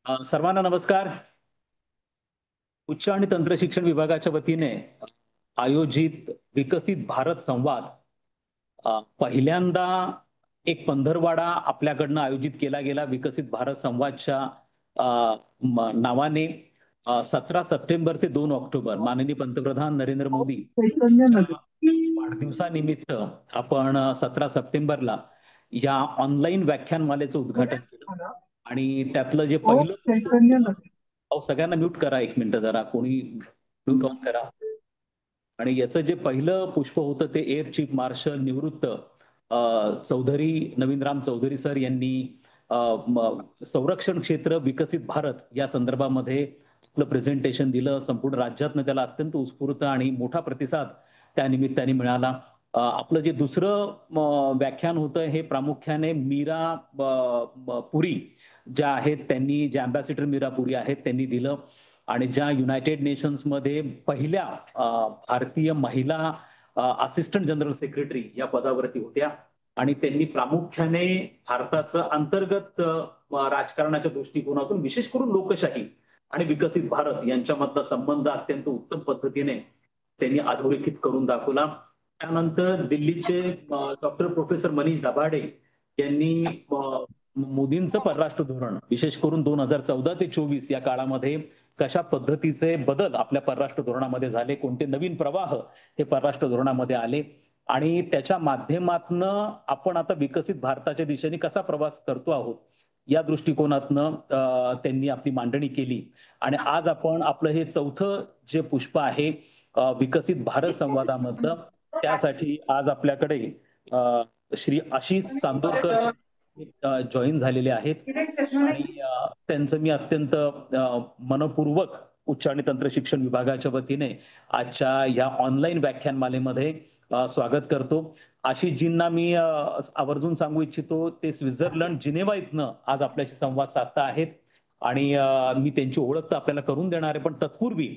सर्वांना नमस्कार. उच्च आणि तंत्र शिक्षण विभागाच्या वतीने आयोजित विकसित भारत संवाद पहिल्यांदा एक पंधरवाडा आपल्याकडनं आयोजित केला गेला. विकसित भारत संवादच्या नावाने 17 सप्टेंबर ते 2 ऑक्टोबर माननीय पंतप्रधान नरेंद्र मोदी यांच्या वाढदिवसानिमित्त आपण 17 सप्टेंबरला या ऑनलाईन व्याख्यानमालेचं उद्घाटन केलं. आणि त्यातलं जे पहिलं सगळ्यांना म्यूट करा, एक मिनिट जरा कोणी म्यूट ऑन करा. आणि याचं जे पहिलं पुष्प होतं ते एअर चीफ मार्शल निवृत्त चौधरी नवीनराम चौधरी सर यांनी संरक्षण क्षेत्र विकसित भारत या संदर्भामध्ये आपलं प्रेझेंटेशन दिलं. संपूर्ण राज्यातनं त्याला अत्यंत उत्स्फूर्त आणि मोठा प्रतिसाद त्या निमित्ताने मिळाला. आपलं जे दुसरं व्याख्यान होतं हे प्रामुख्याने मीरा पुरी ज्या आहेत त्यांनी, जे अँबॅसिडर मीरा पुरी आहेत त्यांनी दिलं. आणि ज्या युनायटेड नेशन्समध्ये पहिल्या भारतीय महिला असिस्टंट जनरल सेक्रेटरी या पदावरती होत्या. आणि त्यांनी प्रामुख्याने भारताचं अंतर्गत राजकारणाच्या दृष्टिकोनातून विशेष करून लोकशाही आणि विकसित भारत यांच्यामधला संबंध अत्यंत उत्तम पद्धतीने त्यांनी अधोरेखित करून दाखवला. त्यानंतर दिल्लीचे डॉक्टर प्रोफेसर मनीष दाभाडे यांनी मोदींचं परराष्ट्र धोरण विशेष करून 2014 ते 24 या काळामध्ये कशा पद्धतीचे बदल आपल्या परराष्ट्र धोरणामध्ये झाले, कोणते नवीन प्रवाह हे परराष्ट्र धोरणामध्ये आले आणि त्याच्या माध्यमातनं आपण आता विकसित भारताच्या दिशेने कसा प्रवास करतो आहोत या दृष्टिकोनातनं त्यांनी आपली मांडणी केली. आणि आज आपण आपलं हे चौथं जे पुष्प आहे विकसित भारत संवादामधलं, त्यासाठी आज आपल्याकडे श्री आशिष चांदोरकर जॉईन झालेले आहेत. आणि त्यांचं मी अत्यंत मनपूर्वक उच्च आणि तंत्र शिक्षण विभागाच्या वतीने आजच्या या ऑनलाईन व्याख्यानमालेमध्ये स्वागत करतो. आशिषजींना मी आवर्जून सांगू इच्छितो, ते स्वित्झर्लंड जिनेवा इथनं आज आपल्याशी संवाद साधता आहेत. आणि मी त्यांची ओळख तर आपल्याला करून देणार आहे, पण तत्पूर्वी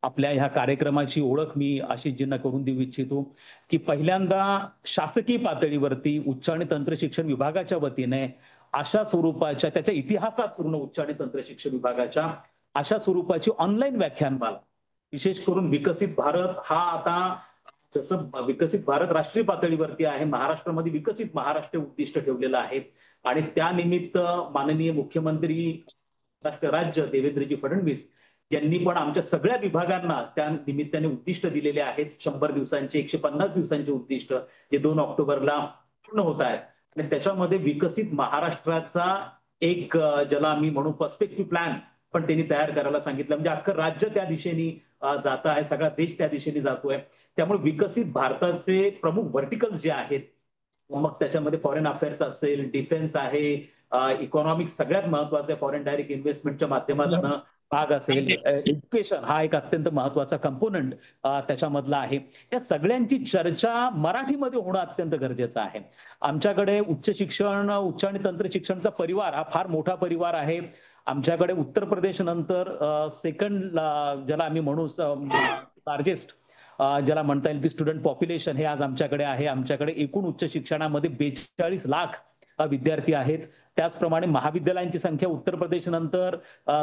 आपल्या ह्या कार्यक्रमाची ओळख मी आशिषजींना करून देऊ इच्छितो की पहिल्यांदा शासकीय पातळीवरती उच्च आणि तंत्र शिक्षण विभागाच्या वतीने अशा स्वरूपाच्या, त्याच्या इतिहासात पूर्ण उच्च आणि तंत्र शिक्षण विभागाच्या अशा स्वरूपाची ऑनलाईन व्याख्यानमाला विशेष करून विकसित भारत हा आता जसं विकसित भारत राष्ट्रीय पातळीवरती आहे, महाराष्ट्रामध्ये विकसित महाराष्ट्र उद्दिष्ट ठेवलेलं आहे. आणि त्यानिमित्त माननीय मुख्यमंत्री राज्य देवेंद्रजी फडणवीस यांनी पण आमच्या सगळ्या विभागांना त्या निमित्ताने उद्दिष्ट दिलेले आहेत. 100 दिवसांचे, 150 दिवसांचे उद्दिष्ट जे 2 ऑक्टोबरला पूर्ण होत आहेत. आणि त्याच्यामध्ये विकसित महाराष्ट्राचा एक ज्याला आम्ही म्हणू पर्स्पेक्टिव्ह प्लॅन पण त्यांनी तयार करायला सांगितलं. म्हणजे अख्खं राज्य त्या दिशेने जात आहे, सगळा देश त्या दिशेने जातोय. त्यामुळे विकसित भारताचे प्रमुख व्हर्टिकल्स जे आहेत, मग त्याच्यामध्ये फॉरेन अफेअर्स असेल, डिफेन्स आहे, इकॉनॉमिक्स सगळ्यात महत्वाचं, फॉरेन डायरेक्ट इन्व्हेस्टमेंटच्या माध्यमातून भाग असेल, एज्युकेशन हा एक अत्यंत महत्वाचा कंपोनंट त्याच्यामधला आहे. या सगळ्यांची चर्चा मराठीमध्ये होणं अत्यंत गरजेचं आहे. आमच्याकडे उच्च शिक्षण, उच्च आणि तंत्र शिक्षणचा परिवार हा फार मोठा परिवार आहे. आमच्याकडे उत्तर प्रदेश नंतर सेकंड ज्याला आम्ही म्हणू लार्जेस्ट ज्याला म्हणता येईल की स्टुडंट पॉप्युलेशन हे आज आमच्याकडे आहे. आमच्याकडे एकूण उच्च शिक्षणामध्ये 42 लाख विद्यार्थी आहेत. त्याचप्रमाणे महाविद्यालयांची संख्या उत्तर प्रदेश नंतर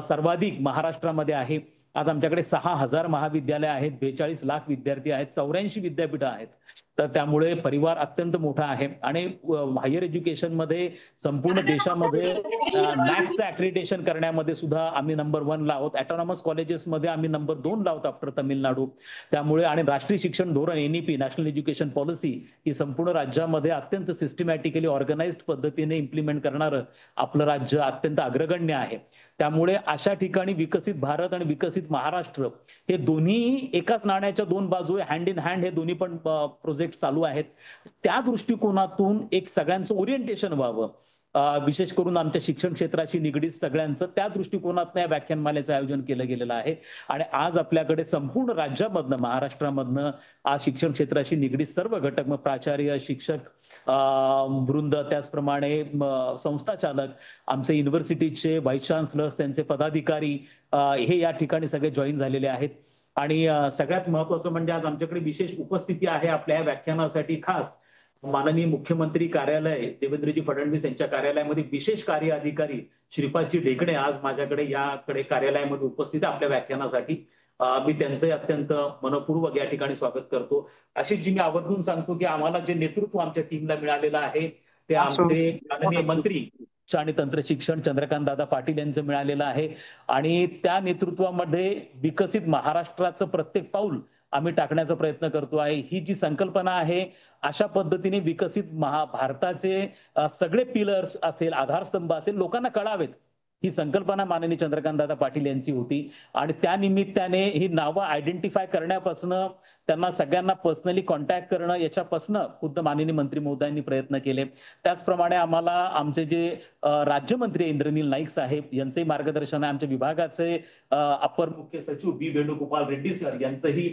सर्वाधिक महाराष्ट्रामध्ये आहे. आज आमच्याकडे 6000 महाविद्यालय आहेत, 42 लाख विद्यार्थी आहेत, 84 विद्यापीठ आहेत. तर त्यामुळे परिवार अत्यंत मोठा आहे. आणि हायर एज्युकेशन मध्ये संपूर्ण देशामध्ये नॅकचं ऍक्रेडिटेशन करण्यामध्ये सुद्धा आम्ही नंबर 1 ला आहोत. ऑटोनॉमस कॉलेजेसमध्ये आम्ही नंबर 2 ला आहोत आफ्टर तामिळनाडू. त्यामुळे आणि राष्ट्रीय शिक्षण धोरण एनईपी नॅशनल एज्युकेशन पॉलिसी ही संपूर्ण राज्यामध्ये अत्यंत सिस्टमॅटिकली ऑर्गनाइज्ड पद्धतीने इम्प्लिमेंट करणारं आपलं राज्य अत्यंत अग्रगण्य आहे. त्यामुळे अशा ठिकाणी विकसित भारत आणि विकसित महाराष्ट्र हे दोन्ही एकाच नाण्याच्या दोन बाजू, हँड इन हँड हे दोन्ही पण प्रोजेक्ट चालू आहेत. त्या दृष्टिकोनातून एक सगळ्यांचं ओरिएंटेशन व्हावं, विशेष करून आमच्या शिक्षण क्षेत्राशी निगडीत सगळ्यांचं, त्या दृष्टिकोनातून या व्याख्यानमालेचं आयोजन केलं गेलेलं आहे. आणि आज आपल्याकडे संपूर्ण राज्यामधनं, महाराष्ट्रामधनं आज शिक्षण क्षेत्राशी निगडीत सर्व घटक, मग प्राचार्य, शिक्षक वृंद, त्याचप्रमाणे संस्था चालक, आमचे युनिव्हर्सिटीचे व्हाईस चान्सलर्स, त्यांचे पदाधिकारी हे या ठिकाणी सगळे जॉईन झालेले आहेत. आणि सगळ्यात महत्वाचं म्हणजे आज आमच्याकडे विशेष उपस्थिती आहे आपल्या या व्याख्यानासाठी खास माननीय मुख्यमंत्री कार्यालय देवेंद्रजी फडणवीस यांच्या कार्यालयामध्ये विशेष कार्य अधिकारी श्रीपादजी ढेकणे आज माझ्याकडे याकडे कार्यालयामध्ये उपस्थित आहे आपल्या व्याख्यानासाठी. मी त्यांचे अत्यंत मनपूर्वक या ठिकाणी स्वागत करतो. आशिषजी, मी आवर्जून सांगतो की आम्हाला जे नेतृत्व आमच्या टीमला मिळालेलं आहे ते आमचे माननीय मंत्री आणि तंत्र शिक्षण चंद्रकांत दादा पाटील यांचं मिळालेलं आहे. आणि त्या नेतृत्वामध्ये विकसित महाराष्ट्राचं प्रत्येक पाऊल आम्ही टाकण्याचा प्रयत्न करतो आहे. ही जी संकल्पना आहे, अशा पद्धतीने विकसित भारताचे सगळे पिलर्स असेल, आधारस्तंभ असेल, लोकांना कळावेत, ही संकल्पना माननीय चंद्रकांतदादा पाटील यांची होती. आणि त्या निमित्ताने ही नावं आयडेंटिफाय करण्यापासून त्यांना सगळ्यांना पर्सनली कॉन्टॅक्ट करणं याच्यापासून खुद्द माननीय मंत्री महोदयांनी प्रयत्न केले. त्याचप्रमाणे आम्हाला आमचे जे राज्यमंत्री इंद्रनील नाईक साहेब यांचंही मार्गदर्शन आहे. आमच्या विभागाचे अपर मुख्य सचिव बी वेणुगोपाल रेड्डी सर यांचंही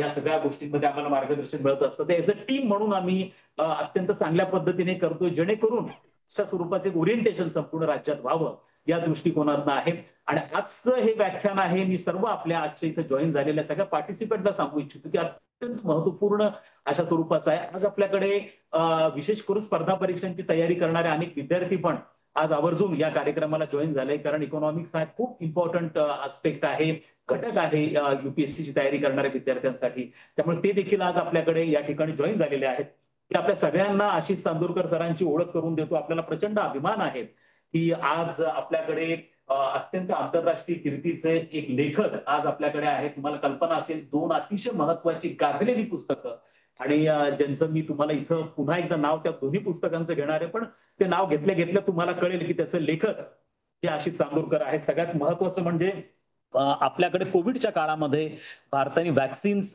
या सगळ्या गोष्टींमध्ये आम्हाला मार्गदर्शन मिळत असतं. ऍज अ टीम म्हणून आम्ही अत्यंत चांगल्या पद्धतीने करतोय, जेणेकरून अशा स्वरूपाचे ओरिएंटेशन संपूर्ण राज्यात व्हावं या दृष्टिकोनातून आहे. आणि आजचं हे व्याख्यान आहे, मी सर्व आपल्या आजच्या इथं जॉईन झालेल्या सगळ्या पार्टिसिपंटला सांगू इच्छितो की अत्यंत महत्वपूर्ण अशा स्वरूपाचं आहे. आज आपल्याकडे विशेष करून स्पर्धा परीक्षांची तयारी करणारे अनेक विद्यार्थी पण आज आवर्जून या कार्यक्रमाला जॉईन झाले, कारण इकॉनॉमिक्स हा खूप इम्पॉर्टंट आस्पेक्ट आहे, घटक आहे युपीएससीची तयारी करणाऱ्या विद्यार्थ्यांसाठी. त्यामुळे ते देखील आज आपल्याकडे या ठिकाणी जॉईन झालेले आहेत. की आपल्या सगळ्यांना आशिष चांदोरकर सरांची ओळख करून देतो. आपल्याला प्रचंड अभिमान आहे की आज आपल्याकडे अत्यंत आंतरराष्ट्रीय कीर्तीचे एक लेखक आज आपल्याकडे आहे. तुम्हाला कल्पना असेल, 2 अतिशय महत्वाची गाजलेली पुस्तकं, आणि ज्यांचं मी तुम्हाला इथं पुन्हा एकदा नाव त्या दोन्ही पुस्तकांचं घेणार आहे, पण ते नाव घेतल्या घेतल्या तुम्हाला कळेल की त्याचं लेखक जे आशिष चांदोरकर आहे. सगळ्यात महत्वाचं म्हणजे आपल्याकडे कोविडच्या काळामध्ये भारताने वॅक्सिन्स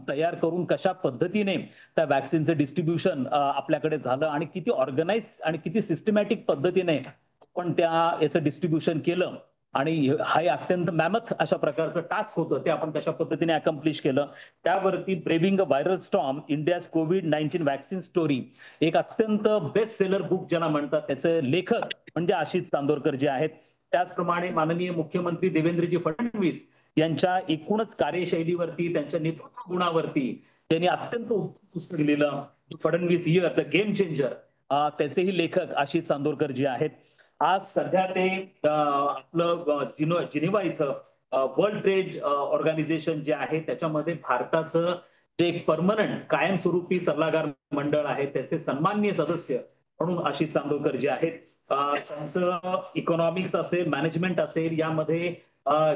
तयार करून कशा पद्धतीने त्या वॅक्सिनचं डिस्ट्रीब्युशन आपल्याकडे झालं आणि किती ऑर्गनाइज आणि किती सिस्टमॅटिक पद्धतीने आपण याचं डिस्ट्रीब्युशन केलं. आणि हा अत्यंत मॅमथ अशा प्रकारचं टास्क होतं, ते आपण कशा पद्धतीने अकम्प्लिश केलं. त्यावरती ब्रेविंग अ व्हायरल स्टॉर्म इंडियाज कोविड-19 वॅक्सिन स्टोरी, एक अत्यंत बेस्ट सेलर बुक ज्याला म्हणतात, त्याचे लेखक म्हणजे आशिष चांदोरकर जे आहेत. त्याचप्रमाणे माननीय मुख्यमंत्री देवेंद्रजी फडणवीस यांच्या एकूणच कार्यशैलीवरती, त्यांच्या नेतृत्व गुणावरती त्यांनी अत्यंत पुस्तक लिहिलं, Fadnavis year the game changer. त्याचेही लेखक आशिष चांदोरकर जे आहेत. आज सध्या ते आपलं जिनिव्हा इथं वर्ल्ड ट्रेड ऑर्गनायझेशन जे आहे त्याच्यामध्ये भारताचं जे एक परमनंट कायमस्वरूपी सल्लागार मंडळ आहे त्याचे सन्माननीय सदस्य म्हणून आशिष चांदोरकर जे आहेत. त्यांचं इकॉनॉमिक्स असेल, मॅनेजमेंट असेल, यामध्ये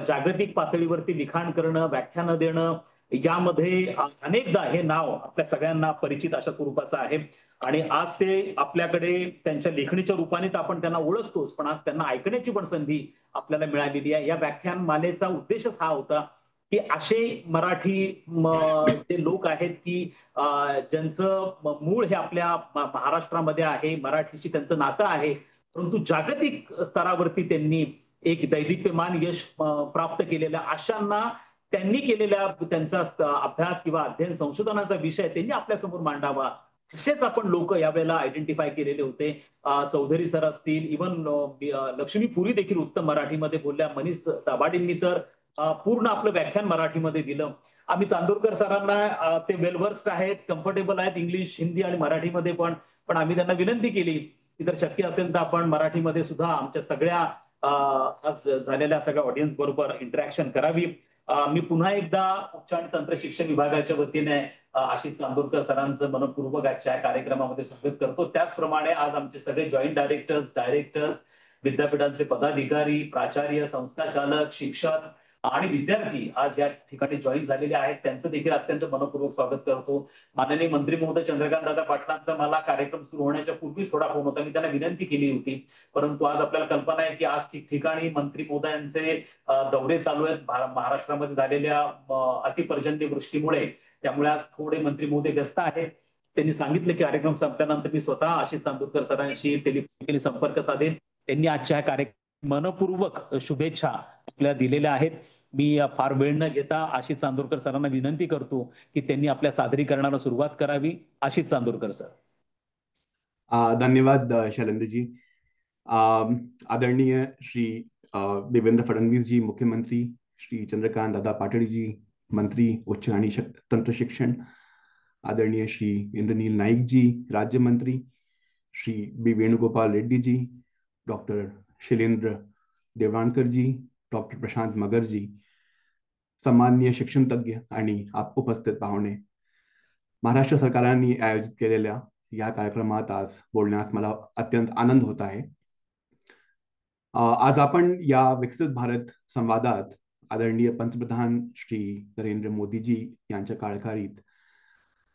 जागतिक पातळीवरती लिखाण करणं, व्याख्यानं देणं, यामध्ये अनेकदा हे नाव आपल्या सगळ्यांना परिचित अशा स्वरूपाचं आहे. आणि आज ते आपल्याकडे त्यांच्या लेखणीच्या रूपाने तर आपण त्यांना ओळखतोच, पण आज त्यांना ऐकण्याची पण संधी आपल्याला मिळालेली आहे. या व्याख्यानमालेचा उद्देशच हा होता की असे मराठी जे लोक आहेत की ज्यांचं मूळ हे आपल्या महाराष्ट्रामध्ये आहे, मराठीशी त्यांचं नातं आहे, परंतु जागतिक स्तरावरती त्यांनी एक दैदिप्यमान यश प्राप्त केलेल्या अशांना त्यांनी केलेल्या त्यांचा अभ्यास किंवा अध्ययन संशोधनाचा विषय त्यांनी आपल्यासमोर मांडावा, असेच आपण लोक यावेळेला आयडेंटिफाय केलेले होते. चौधरी सर असतील, इव्हन लक्ष्मी पुरी देखील उत्तम मराठीमध्ये बोलल्या, मनीष दाभाडेंनी तर पूर्ण आपलं व्याख्यान मराठीमध्ये दिलं. आम्ही चांदोरकर सरांना ते वेलवर्स्ड आहेत, कम्फर्टेबल आहेत इंग्लिश, हिंदी आणि मराठीमध्ये पण आम्ही त्यांना विनंती केली की जर शक्य असेल तर आपण मराठीमध्ये सुद्धा आमच्या सगळ्या आज झालेल्या सगळ्या ऑडियन्स बरोबर इंटरॅक्शन करावी. मी पुन्हा एकदा उच्च आणि तंत्र शिक्षण विभागाच्या वतीने आशिष चांदोरकर सरांचं मनपूर्वक आजच्या कार्यक्रमामध्ये स्वागत करतो. त्याचप्रमाणे आज आमचे सगळे जॉईंट डायरेक्टर्स, विद्यापीठांचे पदाधिकारी, प्राचार्य, संस्थाचालक, शिक्षक आणि विद्यार्थी आज या ठिकाणी जॉईन झालेले आहेत, त्यांचं देखील अत्यंत मनपूर्वक स्वागत करतो. माननीय मंत्री महोदय चंद्रकांत दादा पाटलांचा मला कार्यक्रम सुरू होण्याच्या पूर्वीच थोडा फोन होता, मी त्यांना विनंती केली होती, परंतु आज आपल्याला कल्पना आहे की आज ठिकठिकाणी मंत्री महोदयांचे दौरे चालू आहेत महाराष्ट्रामध्ये झालेल्या अतिपर्जन्य वृष्टीमुळे. त्यामुळे आज थोडे मंत्री महोदय व्यस्त आहेत. त्यांनी सांगितले की कार्यक्रम संपल्यानंतर मी स्वतः आशिष चांदोरकर सरांशी टेलिफोनिकली संपर्क साधेन. त्यांनी आजच्या कार्यक्रम मनपूर्वक शुभेच्छा आपल्याला दिलेल्या आहेत. मी फार वेळ न घेता आशिष चांदोरकर सरांना विनंती करतो की त्यांनी आपल्या सादरीकरणाला सुरुवात करावी. आशिष चांदोरकर सर. धन्यवाद शैलेंद्र जी. आदरणीय श्री देवेंद्र फडणवीस जी मुख्यमंत्री, श्री चंद्रकांत दादा पाटील जी मंत्री उच्च आणि तंत्र शिक्षण, आदरणीय श्री इंद्रनील नाईक जी राज्यमंत्री, श्री बी वेणुगोपाल रेड्डी जी, डॉक्टर शैलेंद्र देवाणकर जी, डॉक्टर प्रशांत मगर जी, सन्माननीय शिक्षण तज्ञ आणि उपस्थित पाहुणे, महाराष्ट्र सरकारांनी आयोजित केलेल्या या कार्यक्रमात आज बोलण्यास मला अत्यंत आनंद होत आहे. आज आपण या विकसित भारत संवादात आदरणीय पंतप्रधान श्री नरेंद्र मोदीजी यांच्या काळाखालीत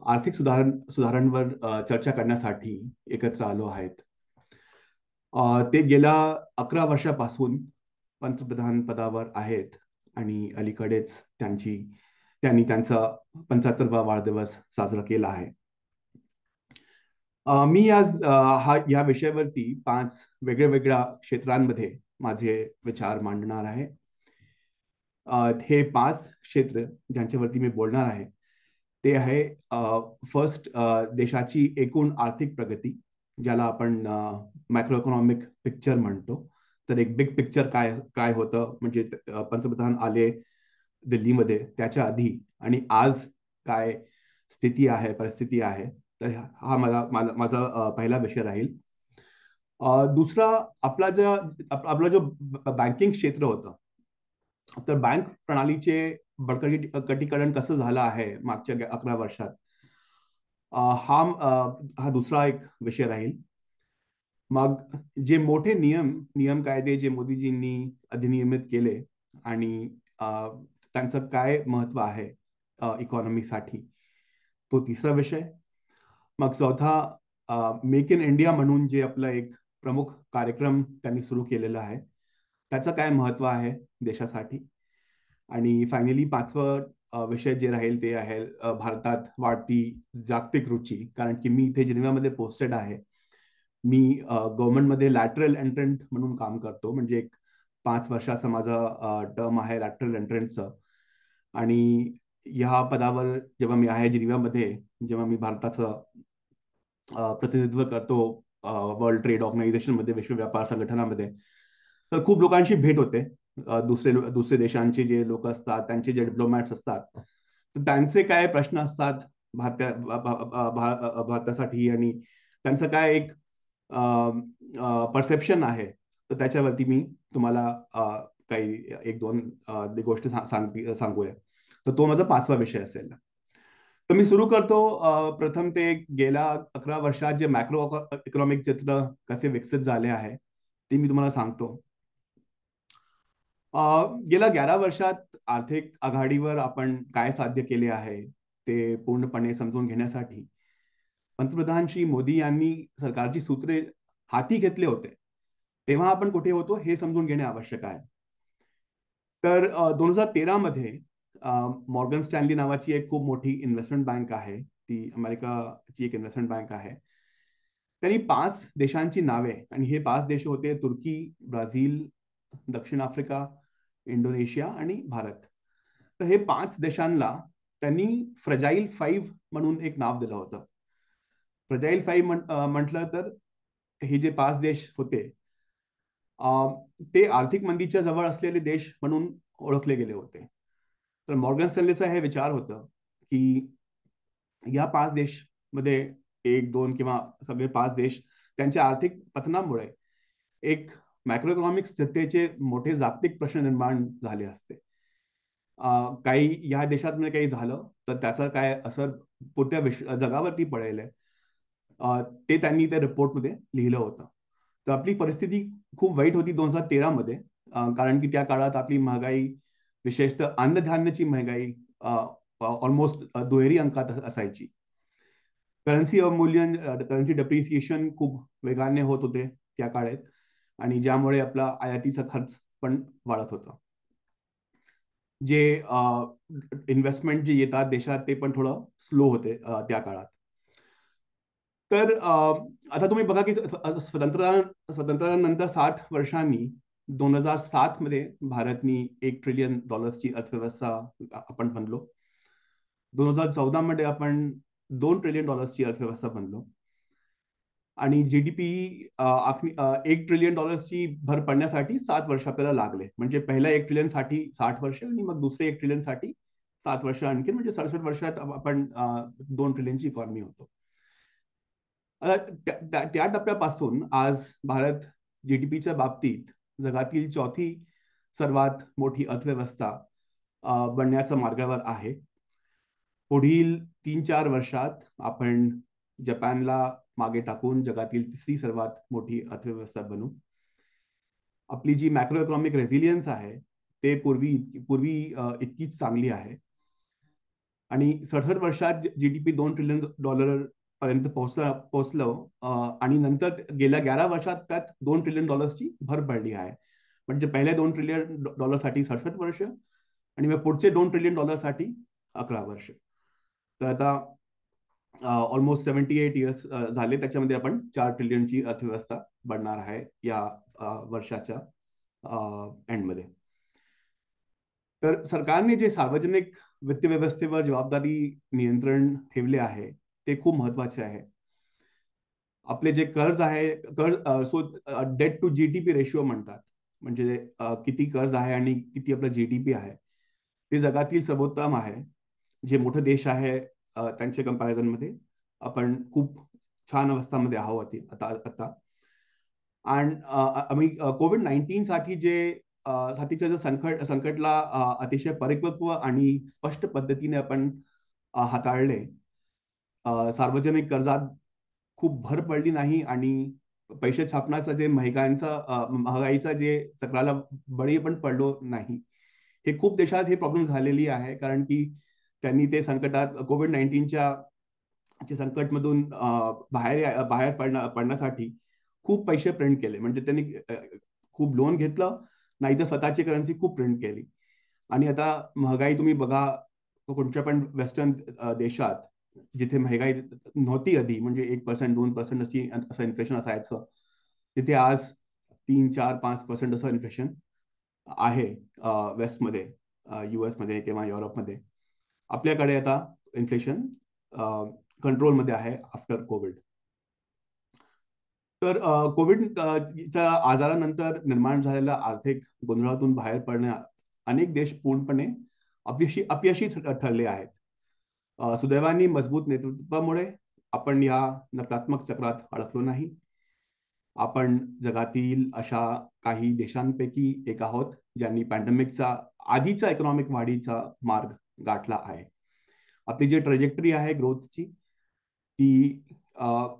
आर्थिक सुधारांवर चर्चा करण्यासाठी एकत्र आलो आहेत. ते गेल्या 11 वर्षापासून पंतप्रधान पदावर आहेत आणि अलीकडेच त्यांनी त्यांचा 75वा वाढदिवस साजरा केला आहे. मी आज या विषयावरती 5 वेगळ्या क्षेत्रांमध्ये माझे विचार मांडणार आहे. हे 5 क्षेत्र ज्यांच्यावरती मी बोलणार आहे ते आहे फर्स्ट, देशाची एकूण आर्थिक प्रगती, ज्याला आपण मॅक्रो इकॉनॉमिक पिक्चर म्हणतो. तर एक बिग पिक्चर काय होतं, म्हणजे पंतप्रधान आले दिल्लीमध्ये त्याच्या आधी आणि आज काय स्थिती आहे, परिस्थिती आहे. तर हा माझा पहिला विषय राहील. दुसरा आपला जो बँकिंग क्षेत्र होतं, तर बँक प्रणालीचे बळकटीकरण कसं झालं आहे मागच्या 11 वर्षात, हा दुसरा एक विषय राहील. मग जे मोठे नियम कायदे जे मोदीजींनी अधिनियमित केले आणि त्यांचं काय महत्व आहे इकॉनॉमीसाठी, तो तिसरा विषय. मग चौथा, मेक इन इंडिया म्हणून जे आपला एक प्रमुख कार्यक्रम त्यांनी सुरू केलेला आहे, त्याचं काय महत्व आहे देशासाठी. आणि फायनली 5वं विषय जे राहील ते आहे भारतात वाढती जागतिक रुची. कारण की मी इथे जिनिव्हामध्ये पोस्टेड आहे. मी गव्हर्नमेंटमध्ये लॅटरल एंट्रंट म्हणून काम करतो, म्हणजे एक 5 वर्षाचा माझा टर्म आहे लॅटरल एंट्रंटचं. आणि या पदावर जेव्हा मी आहे जिनिव्हामध्ये, जेव्हा मी भारताचं प्रतिनिधित्व करतो वर्ल्ड ट्रेड ऑर्गनायझेशनमध्ये, विश्व व्यापार संघटनामध्ये, तर खूप लोकांशी भेट होते. दुसरे देशांचे जे लोक असतात, त्यांचे जे डिप्लोमॅट्स असतात, तर त्यांचे काय प्रश्न असतात भारतासाठी आणि त्यांचं काय एक परसेप्शन आहे, तर त्याच्यावरती मी तुम्हाला काही 1-2 गोष्टी सांगूया. तर तो माझा 5वा विषय असेल. तर मी सुरू करतो. प्रथम ते गेल्या 11 वर्षात जे मॅक्रो इकॉनॉमिक चित्र कसे विकसित झाले आहे ते मी तुम्हाला सांगतो. गेल्या 11 वर्षात आर्थिक आघाडीवर आपण काय साध्य केले आहे ते पूर्णपणे समजून घेण्यासाठी पंतप्रधान श्री मोदी यांनी सरकारची सूत्रे हाती घेतले होते, तेव्हा आपण कुठे होतो हे समजून घेणे आवश्यक आहे. तर 2013 मध्ये मॉर्गन स्टॅनली नावाची एक खूप मोठी इन्व्हेस्टमेंट बँक आहे, ती अमेरिकाची एक इन्व्हेस्टमेंट बँक आहे. त्यांनी 5 देशांची नावे, आणि हे 5 देश होते तुर्की, ब्राझील, दक्षिण आफ्रिका, इंडोनेशिया आणि भारत. तर हे 5 देशांना त्यांनी फ्रजाईल 5 म्हणून एक नाव दिलं होतं. फ्रजाईल 5 म्हटलं तर हे जे 5 देश होते ते आर्थिक मंदीच्या जवळ असलेले देश म्हणून ओळखले गेले होते. तर मॉर्गन स्टॅनलीचा हे विचार होतं की या 5 देश मध्ये 1-2 किंवा सगळे 5 देश त्यांच्या आर्थिक पतनामुळे एक मॅक्रो इकॉनॉमिक स्थितीचे मोठे जागतिक प्रश्न निर्माण झाले असते. काही या देशात काही झालं तर त्याचा काय असर पुऱ्या जगावरती पडेल ते त्यांनी त्या रिपोर्टमध्ये लिहिलं होतं. तर आपली परिस्थिती खूप वाईट होती 2013 मध्ये, कारण की त्या काळात आपली महागाई, विशेषतः अन्नधान्याची महागाई ऑलमोस्ट दुहेरी अंकात असायची. करन्सी अवमूल्यन, करन्सी डेप्रिसिएशन खूप वेगाने होत होते त्या काळात, आणि ज्यामुळे आपला आयातीचा खर्च पण वाढत होता. जे इन्व्हेस्टमेंट जे येतात देशात ते पण थोडं स्लो होते त्या काळात. तर आता तुम्ही बघा की स्वातंत्र्यानंतर 60 वर्षांनी 2007 मध्ये भारतनी $1 ट्रिलियन अर्थव्यवस्था आपण बनलो. 2014 मध्ये आपण $2 ट्रिलियन अर्थव्यवस्था बनलो. आणि जीडीपी $1 ट्रिलियन भर पडण्यासाठी 7 वर्ष आपल्याला लागले. म्हणजे पहिल्या $1 ट्रिलियन साठी 60 वर्ष आणि मग दुसरे $1 ट्रिलियन साठी 7 वर्ष आणखी म्हणजे 67 वर्षात आपण 2 ट्रिलियनची इकॉनॉमी होतो. त्या टप्प्यापासून आज भारत जीडीपीच्या बाबतीत जगातील चौथी सर्वात मोठी अर्थव्यवस्था बनण्याच्या मार्गावर आहे. पुढील 3-4 वर्षात आपण जपानला मागे टाकून जगातील तिसरी सर्वात मोठी अर्थव्यवस्था बनू. आपली जी मॅक्रो इकॉनॉमिक रेझिलियन्स आहे ते पूर्वी इतकीच चांगली आहे. आणि 67 वर्षात जीडीपी $2 ट्रिलियन पर्यंत पोहोचलं आणि नंतर गेल्या 11 वर्षात त्यात $2 ट्रिलियन भर पडली आहे. म्हणजे पहिले $2 ट्रिलियन साठी 67 वर्ष आणि मग पुढचे $2 ट्रिलियन साठी 11 वर्ष. तर आता ऑलमोस्ट 78 इयर्स झाले. त्याच्यामध्ये आपण 4 ट्रिलियनची अर्थव्यवस्था बनणार आहे या वर्षाच्या एंडमध्ये. तर सरकारने जे सार्वजनिक वित्त व्यवस्थेवर जबाबदारी नियंत्रण ठेवले आहे ते खूप महत्वाचे आहे. आपले जे कर्ज आहे, डेट टू जीडीपी रेशिओ म्हणतात, म्हणजे किती कर्ज आहे आणि किती आपलं जीडीपी आहे, ते जगातील सर्वोत्तम आहे. जे मोठे देश आहे त्यांच्या कंपॅरिझन मध्ये आपण खूप छान अवस्थामध्ये आहोत आता. आणि आम्ही कोविड-19 साठी जे साथीच्या संकटला अतिशय परिपक्व आणि स्पष्ट पद्धतीने आपण हाताळले. सार्वजनिक कर्जात खूप भर पडली नाही आणि पैसे छापण्याचं जे महागाईचा जे चक्राला बळी पण पडलो नाही. हे खूप देशात हे प्रॉब्लेम झालेली आहे, कारण की त्यांनी ते संकटात कोविड-19च्या संकटमधून बाहेर पडण्यासाठी खूप पैसे प्रिंट केले. म्हणजे त्यांनी खूप लोन घेतलं, नाही तर स्वतःची करन्सी खूप प्रिंट केली. आणि आता महागाई तुम्ही बघा, कोणत्या पण वेस्टर्न देशात जिथे महागाई नव्हती आधी, म्हणजे 1%, 2% असं इन्फ्लेशन असायचं, तिथे आज 3, 4, 5% असं इन्फ्लेशन आहे वेस्टमध्ये, US मध्ये किंवा युरोपमध्ये. आपल्याकडे आता इन्फ्लेशन कंट्रोलमध्ये आहे आफ्टर कोविड. तर कोविडच्या आजारानंतर निर्माण झालेल्या आर्थिक गोंधळातून बाहेर पडण्या अनेक देश पूर्णपणे अपयशी ठरले आहेत. सुदैवाने मजबूत नेतृत्वामुळे आपण या नकारात्मक चक्रात अडकलो नाही. आपण जगातील अशा काही देशांपैकी एक आहोत ज्यांनी पॅन्डेमिकचा आधीचा इकॉनॉमिक वाढीचा मार्ग गाठला आहे. आपली जी ट्रॅजेक्टरी आहे ग्रोथची, ती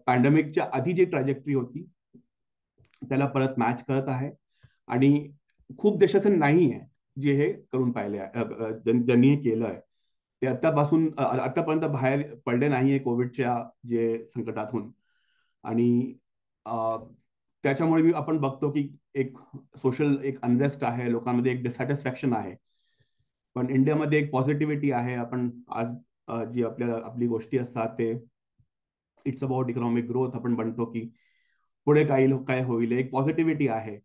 पॅन्डेमिकच्या आधी जी ट्रॅजेक्टरी होती त्याला परत मॅच करत आहे. आणि खूप देशाचं नाही आहे जे हे करून पाहिले आहे, ज्यांनी हे केलं आहे. ते आतापर्यंत बाहेर पडले नाहीये कोविडच्या जे संकटातून. आणि त्याच्यामुळे आपण बघतो की एक सोशल अनरेस्ट आहे, लोकांमध्ये एक डिससॅटिस्फॅक्शन आहे. पण इंडियामध्ये एक पॉझिटिव्हिटी आहे. आपण आज जी आपली गोष्टी असतात ते इट्स अबाउट इकॉनॉमिक ग्रोथ आपण म्हणतो की पुढे काय होईल, एक पॉझिटिव्हिटी आहे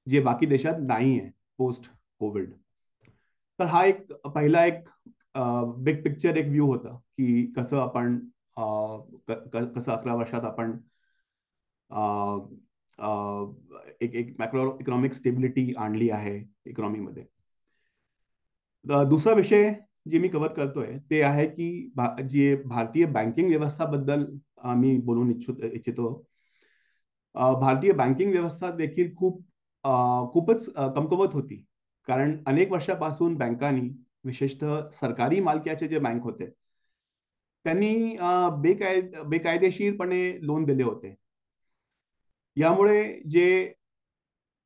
जे बाकी देशात नाही आहे पोस्ट कोविड. तर हा पहिला बिग पिक्चर व्ह्यू होता की कसं आपण कसं 11 वर्षात आपण एक मॅक्रो इकॉनॉमिक स्टेबिलिटी आणली आहे इकॉनॉमीमध्ये. दुसरा विषय जे मी कव्हर करतोय ते आहे की जे भारतीय बँकिंग व्यवस्थाबद्दल मी बोलून इच्छितो. भारतीय बँकिंग व्यवस्था देखील खूपच कमकुवत होती, कारण अनेक वर्षापासून बँकांनी, विशेषतः सरकारी मालकीचे जे बँक होते, त्यांनी बेकायदेशीरपणे लोन दिले होते. यामुळे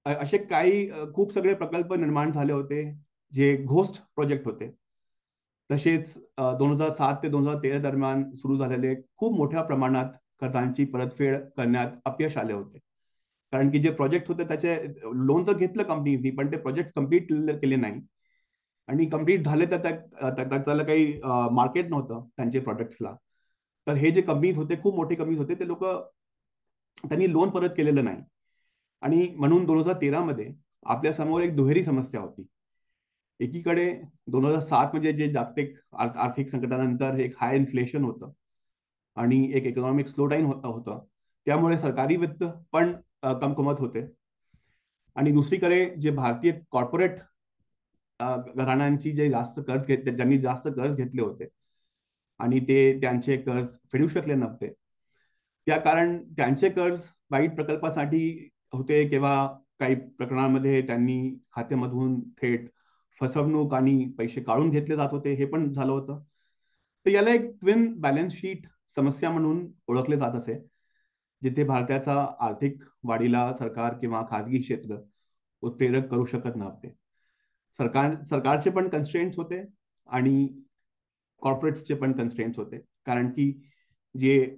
असे काही खूप सगळे प्रकल्प निर्माण झाले होते जे घोस्ट प्रोजेक्ट होते. तसेच 2007 ते 2013 दरम्यान सुरू झालेले खूप मोठ्या प्रमाणात कर्जांची परतफेड करण्यात अपयश आले होते. कारण की जे प्रोजेक्ट होते त्याचे लोन तर घेतलं कंपनीनी, पण ते प्रोजेक्ट कम्प्लीट केले नाही. आणि कम्प्लीट झाले तर त्याला काही मार्केट नव्हतं त्यांचे प्रोडक्ट्सला. तर हे जे कंपनीज होते, खूप मोठे कंपनीज होते, ते लोक त्यांनी लोन परत केलेलं नाही. आणि म्हणून 2013 मध्ये आपल्या समोर एक दुहेरी समस्या होती. एकीकडे 2007 म्हणजे जे जागतिक आर्थिक संकटानंतर एक हाय इन्फ्लेशन होतं आणि एक इकॉनॉमिक स्लो डाऊन होतं. त्यामुळे सरकारी वित्त पण कमकुवत होते. आणि दुसरीकडे जे भारतीय कॉर्पोरेट घराण्यांची जे ज्यांनी जास्त कर्ज घेतले होते आणि ते त्यांचे कर्ज फेडू शकले नव्हते, त्या कारण त्यांचे कर्ज वाईट प्रकल्पासाठी होते किंवा काही प्रकरणांमध्ये त्यांनी खात्यामधून थेट फसवणूक आणि पैसे काढून घेतले जात होते, हे पण झालं होतं. तर याला एक ट्विन बॅलन्स शीट समस्या म्हणून ओळखले जात असे, जिथे भारताच्या आर्थिक वाढीला सरकार किंवा खाजगी क्षेत्र उत्प्रेरक करू शकत नव्हते. सरकारचे पण कन्स्ट्रेंट्स होते आणि कॉर्पोरेट्सचे पण कन्स्ट्रेंट्स होते, कारण की जे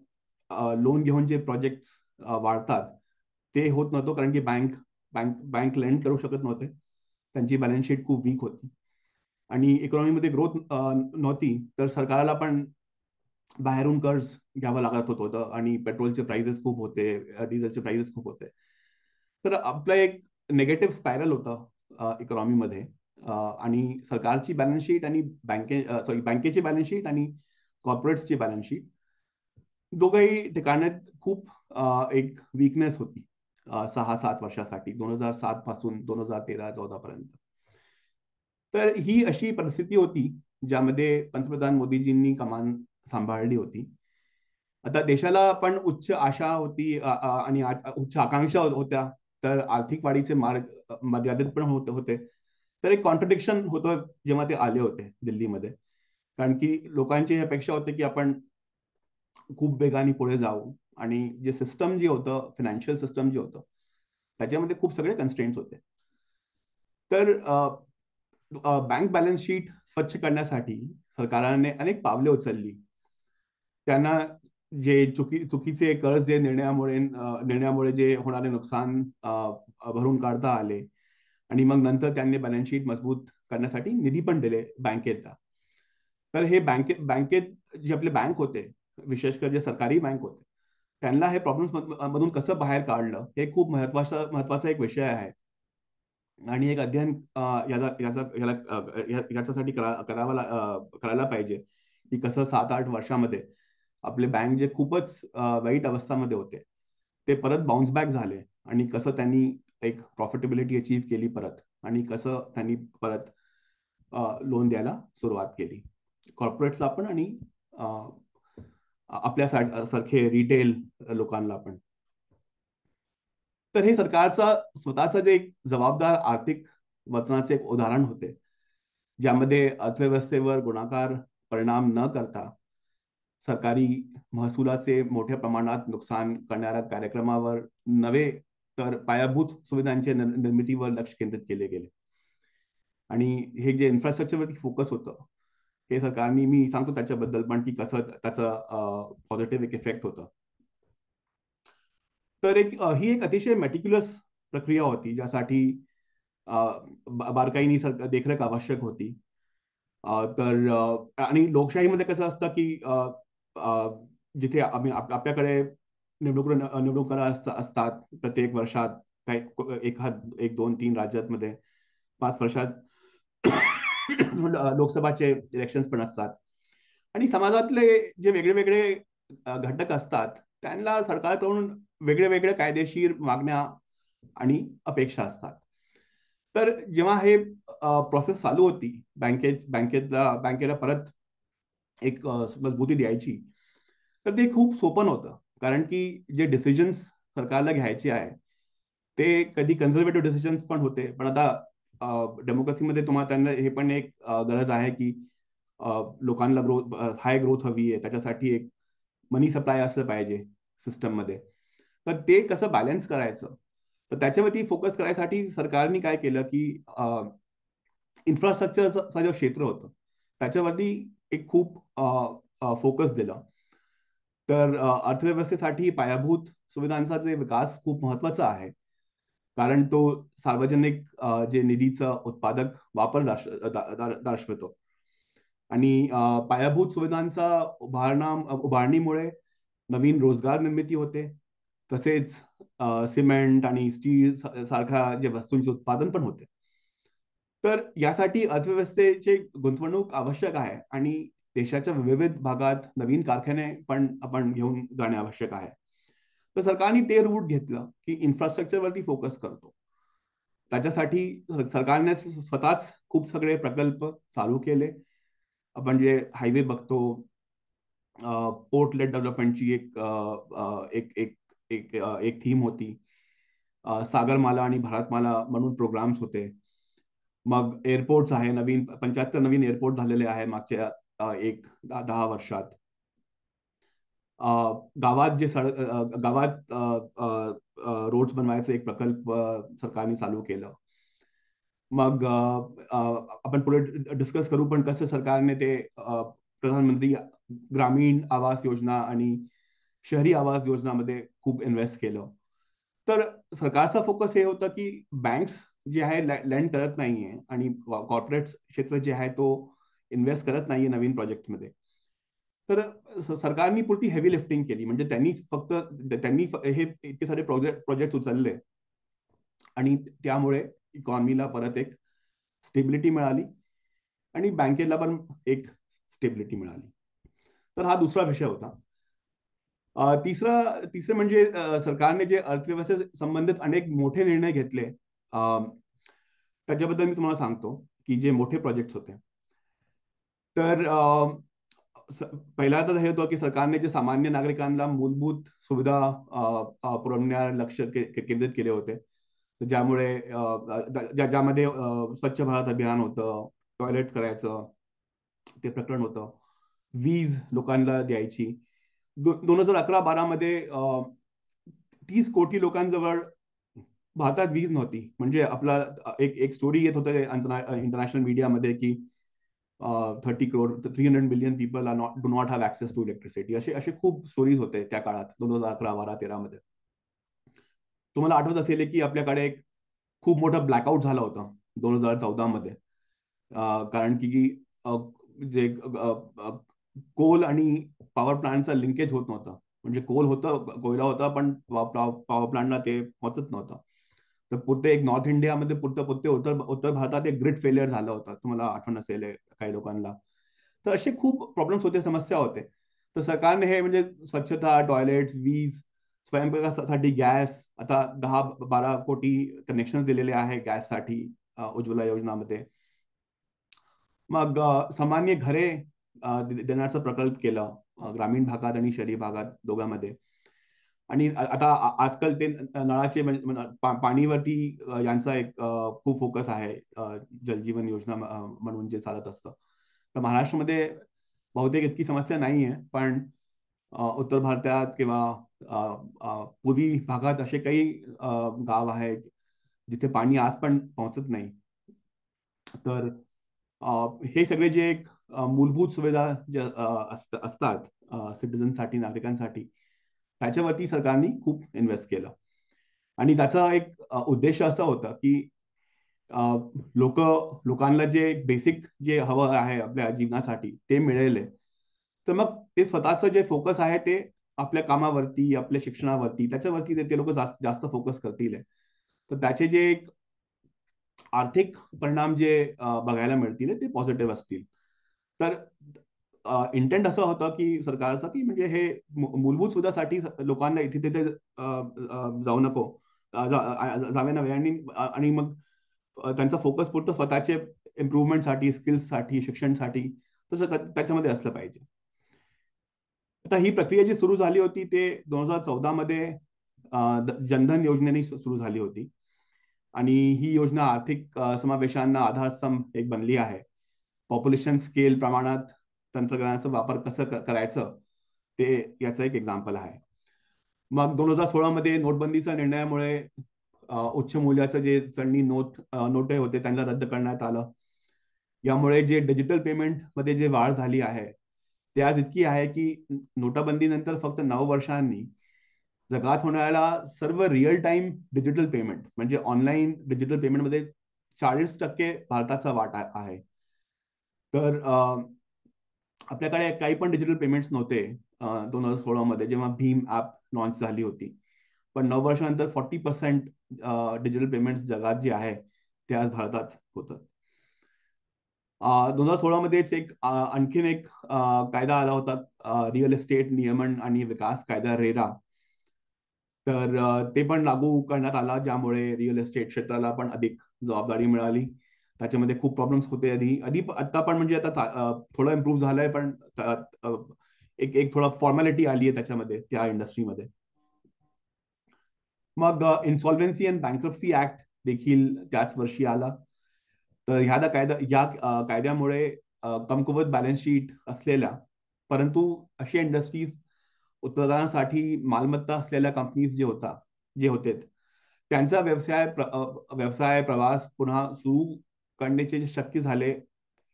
लोन घेऊन जे प्रोजेक्ट्स वाढतात ते होत नव्हतं, कारण की बँक लेंड करू शकत नव्हते. त्यांची बॅलन्स शीट खूप वीक होती आणि इकॉनॉमीमध्ये ग्रोथ नव्हती, तर सरकारला पण बाहेरून कर्ज घ्यावं लागत होतं आणि पेट्रोलचे प्राइसेस खूप होते, डिझेलचे प्राइसेस खूप होते. तर आपलं एक नेगेटिव्ह स्पायरल होतं इकॉनॉमीमध्ये. आणि सरकारची बॅलन्स शीट आणि बँकेची बॅलन्स शीट आणि कॉर्पोरेट्सची बॅलन्स शीट दोघंही ठिकाणात खूप एक वीकनेस होती 6-7 वर्षासाठी, 2007 पासून 2013-14 पर्यंत. तर ही अशी परिस्थिती होती ज्यामध्ये पंतप्रधान मोदीजींनी कमान सांभाळली होती. आता देशाला पण उच्च आशा होती आणि उच्च आकांक्षा होत्या, तर आर्थिक वाढीचे मार्ग मर्यादित पण होते. तर एक कॉन्ट्रडिक्शन होतं जेव्हा ते आले होते दिल्लीमध्ये, कारण की लोकांची अपेक्षा होती की आपण खूप वेगाने पुढे जाऊ आणि जे सिस्टम जे होतं, फायनान्शियल सिस्टम जे होतं, त्याच्यामध्ये खूप सगळे कन्स्ट्रेंट्स होते. तर बँक बॅलन्स शीट स्वच्छ करण्यासाठी सरकारने अनेक पावले उचलली. त्यांना जे चुकीचे कर्ज जे निर्णयामुळे जे होणारे नुकसान भरून काढता आले आणि मग नंतर त्यांनी बॅलन्स शीट मजबूत करण्यासाठी निधी पण दिले बँकेला. तर हे बँकेत जे आपले बँक होते, विशेषकर जे सरकारी बँक होते, त्यांना हे प्रॉब्लेम्स मधून कसं बाहेर काढलं, हे खूप महत्वाचा एक विषय आहे. आणि एक अध्ययन याच्यासाठी करायला पाहिजे की कसं 7-8 वर्षामध्ये आपले बँक जे खूपच वाईट अवस्थामध्ये होते ते परत बाउन्स बॅक झाले आणि कसं त्यांनी एक प्रॉफिटेबिलिटी अचीव केली परत, आणि कसं त्यांनी परत लोन द्यायला सुरुवात केली कॉर्पोरेट्सला पण आणि आपल्या सारखे रिटेल लोकांना पण. तर हे सरकारचा स्वतःचा जे एक जबाबदार आर्थिक वर्तनाचे एक उदाहरण होते, ज्यामध्ये अर्थव्यवस्थेवर गुणाकार परिणाम न करता सरकारी महसुलाचे मोठ्या प्रमाणात नुकसान करणाऱ्या कार्यक्रमावर नव्हे तर पायाभूत सुविधांच्या निर्मितीवर लक्ष केंद्रित केले गेले. आणि हे जे इन्फ्रास्ट्रक्चरवरती फोकस होतं, हे सरकारने, मी सांगतो त्याच्याबद्दल पण की कसं त्याचं पॉझिटिव्ह एक इफेक्ट होतं. तर ही एक अतिशय मेटिक्युलस प्रक्रिया होती, ज्यासाठी बारकाईने देखरेख आवश्यक होती. तर आणि लोकशाहीमध्ये कसं असतं की जिथे आपल्याकडे निवडणुका असतात प्रत्येक वर्षात, काही 1-2-3 राज्यांमध्ये 5 वर्षात लोकसभाचे इलेक्शन्स पण असतात आणि समाजातले जे वेगळे वेगळे घटक असतात त्यांना सरकारकडून वेगळे वेगळे कायदेशीर मागण्या आणि अपेक्षा असतात. तर जेव्हा हे प्रोसेस चालू होती, बँकेला परत एक मजबूती द्यायची, तर ते खूप सोपं नव्हतं, कारण की जे डिसिजन्स सरकारला घ्यायचे आहे ते कधी कन्झर्वेटिव्ह डिसिजन्स पण होते. पण आता डेमोक्रेसीमध्ये तुम्हाला त्यांना हे पण एक गरज आहे की लोकांना हाय ग्रोथ हवी आहे, त्याच्यासाठी एक मनी सप्लाय असलं पाहिजे सिस्टममध्ये. तर ते कसं बॅलन्स करायचं, तर त्याच्यावरती फोकस करायसाठी सरकारने काय केलं की इन्फ्रास्ट्रक्चरचं जे क्षेत्र होतं त्याच्यावरती एक खूप फोकस दिला. तर अर्थव्यवस्थेसाठी पायाभूत सुविधांचा जे विकास खूप महत्वाचा आहे, कारण तो सार्वजनिक जे निधीचा उत्पादक वापर दर्शवतो. आणि पायाभूत सुविधांचा उभारणीमुळे नवीन रोजगार निर्मिती होते, तसेच सिमेंट आणि स्टील सारख्या जे वस्तूंचे उत्पादन पण होते. तर यासाठी अर्थव्यवस्थेचे गुंतवणूक आवश्यक आहे आणि देशाच्या विविध भागात नवीन कारखाने पण आपण घेऊन जाणे आवश्यक आहे. तर सरकारने ते रूट घेतलं की इन्फ्रास्ट्रक्चरवरती फोकस करतो. त्याच्यासाठी सरकारने स्वतःच खूप सगळे प्रकल्प चालू केले. आपण जे हायवे बघतो, पोर्ट लेड डेव्हलपमेंटची एक एक एक एक थीम होती. सागरमाला आणि भारतमाला म्हणून प्रोग्राम्स होते. मग एअरपोर्ट्स आहे, 75 नवीन एअरपोर्ट झालेले आहे मागच्या 10 वर्षात. गावात गावात रोड्स बनवायचं एक प्रकल्प सरकारने चालू केलं. मग आपण पुढे डिस्कस करू, पण कसं सरकारने ते प्रधानमंत्री ग्रामीण आवास योजना आणि शहरी आवास योजनामध्ये खूप इन्व्हेस्ट केलं. तर सरकारचा फोकस हे होतं की बँक्स जे आहे लँड करत नाहीये आणि कॉर्पोरेट क्षेत्र जे आहे तो इन्व्हेस्ट करत नाहीये नवीन प्रोजेक्टमध्ये. तर सरकारने पुरती हेवी लिफ्टिंग केली. म्हणजे त्यांनी हे इतके सारे प्रोजेक्ट उचलले आणि त्यामुळे इकॉनॉमीला परत एक स्टेबिलिटी मिळाली आणि बँकेला पण एक स्टेबिलिटी मिळाली. तर हा दुसरा विषय होता. तिसरं म्हणजे सरकारने जे अर्थव्यवस्थे संबंधित अनेक मोठे निर्णय घेतले, त्याच्याबद्दल मी तुम्हाला सांगतो की जे मोठे प्रोजेक्ट्स होते. तर पहिला तर हे होतं की सरकारने जे सामान्य नागरिकांना मूलभूत सुविधा पुरवण्यावर लक्ष केंद्रित केले होते. ज्यामुळे ज्यामध्ये स्वच्छ भारत अभियान होतं, टॉयलेट करायचं ते प्रकरण होतं, वीज लोकांना द्यायची. 2011-12 मध्ये 30 कोटी लोकांजवळ भारतात वीज नव्हती. म्हणजे आपला एक स्टोरी येत होतं इंटरनॅशनल मीडियामध्ये की 300 million people do not have access to electricity. असे खूप स्टोरीज होते त्या काळात 2011-12-13 मध्ये. तुम्हाला आठवत असेल की आपल्याकडे एक खूप मोठा ब्लॅकआउट झाला होता 2014 मध्ये. कारण की जे कोल आणि पॉवर प्लांटचं लिंकेज होत नव्हतं. म्हणजे कोयला होता पण पॉवर प्लांटला ते पोहोचत नव्हतं. तर पुढे एक नॉर्थ इंडियामध्ये उत्तर भारतात एक ग्रिड फेलियर झालं होतं. तुम्हाला आठवण असेल काही लोकांना. तर असे खूप प्रॉब्लेम्स होते, समस्या होते. तर सरकारने हे म्हणजे स्वच्छता, टॉयलेट्स, वीज, स्वयंपाकासाठी गॅस, आता 10-12 कोटी कनेक्शन दिलेले आहे गॅससाठी उज्ज्वला योजनामध्ये. मग सामान्य घरे देण्याचा प्रकल्प केला ग्रामीण भागात आणि शहरी भागात दोघांमध्ये. आणि आता आजकाल ते नळाचे पाणीवरती यांचा एक खूप फोकस आहे, जलजीवन योजना म्हणून जे चालत असतं. तर महाराष्ट्रामध्ये बहुतेक इतकी समस्या नाही आहे, पण उत्तर भारतात किंवा पूर्वी भागात असे काही गाव आहेत जिथे पाणी आज पण पोहोचत नाही. तर हे सगळे जे एक मूलभूत सुविधा जे असतात सिटिझनसाठी, नागरिकांसाठी, त्याच्यावरती सरकारने खूप इन्व्हेस्ट केलं. आणि त्याचा एक उद्देश असा होता की लोकांना जे बेसिक जे हवं आहे आपल्या जीवनासाठी ते मिळेल. तर मग ते स्वतःचं जे फोकस आहे ते आपल्या कामावरती, आपल्या शिक्षणावरती, त्याच्यावरती ते लोक जास्त फोकस करतील. तर त्याचे जे एक आर्थिक परिणाम जे बघायला मिळतील ते पॉझिटिव्ह असतील. तर इंटेंट असं होतं की सरकारचं की म्हणजे हे मूलभूत सुविधासाठी लोकांना इथे तिथे जाऊ नको, जावे नव्हे. आणि मग त्यांचा फोकस पुरतं स्वतःचे इम्प्रूव्हमेंटसाठी, स्किल्ससाठी, शिक्षणासाठी तसं त्याच्यामध्ये असलं पाहिजे. आता ही प्रक्रिया जी सुरू झाली होती ते 2014 मध्ये जनधन योजनेने सुरू झाली होती. आणि ही योजना आर्थिक समावेशांना आधारस्तंभ एक बनली आहे. पॉप्युलेशन स्केल प्रमाणात तंत्रज्ञानाचा वापर कसं करायचं ते याचं एक एक्झाम्पल आहे. मग 2016 मध्ये नोटबंदीच्या निर्णयामुळे उच्च मूल्याचं जे चलनी नोटे होते त्यांना रद्द करण्यात आलं. यामुळे जे डिजिटल पेमेंट मध्ये जे वाढ झाली आहे ते आज इतकी आहे की नोटाबंदीनंतर फक्त 9 वर्षांनी जगात होणाऱ्या सर्व रिअल टाइम डिजिटल पेमेंट म्हणजे ऑनलाईन डिजिटल पेमेंटमध्ये 40% भारताचा वाटा आहे. तर आपल्याकडे काही पण डिजिटल पेमेंट्स नव्हते 2016 मध्ये जेव्हा भीम ऍप लॉन्च झाली होती. पण 9 वर्षानंतर 40% डिजिटल पेमेंट्स जगात जे आहे ते आज भारतात होतं. 2016 मध्येच आणखीन एक कायदा आला होता, रिअल एस्टेट नियमन आणि विकास कायदा, रेरा. तर ते पण लागू करण्यात आला, ज्यामुळे रिअल एस्टेट क्षेत्राला पण अधिक जबाबदारी मिळाली. त्याच्यामध्ये खूप प्रॉब्लेम्स होते आता पण म्हणजे आता थोडं इम्प्रूव्ह झालंय, पण एक एक थोडा फॉर्मॅलिटी आली आहे त्याच्यामध्ये, त्या इंडस्ट्रीमध्ये. मग इन्सॉल्व्हन्सी अँड बँक्रप्सी ऍक्ट देखील त्याच वर्षी आला. तर या कायद्यामुळे कमकुवत बॅलन्स शीट असलेल्या परंतु अशा इंडस्ट्रीज, उत्पादनासाठी मालमत्ता असलेल्या कंपनीज जे होते त्यांचा व्यवसाय प्रवास पुन्हा सुरू करण्याचे जे शक्य झाले,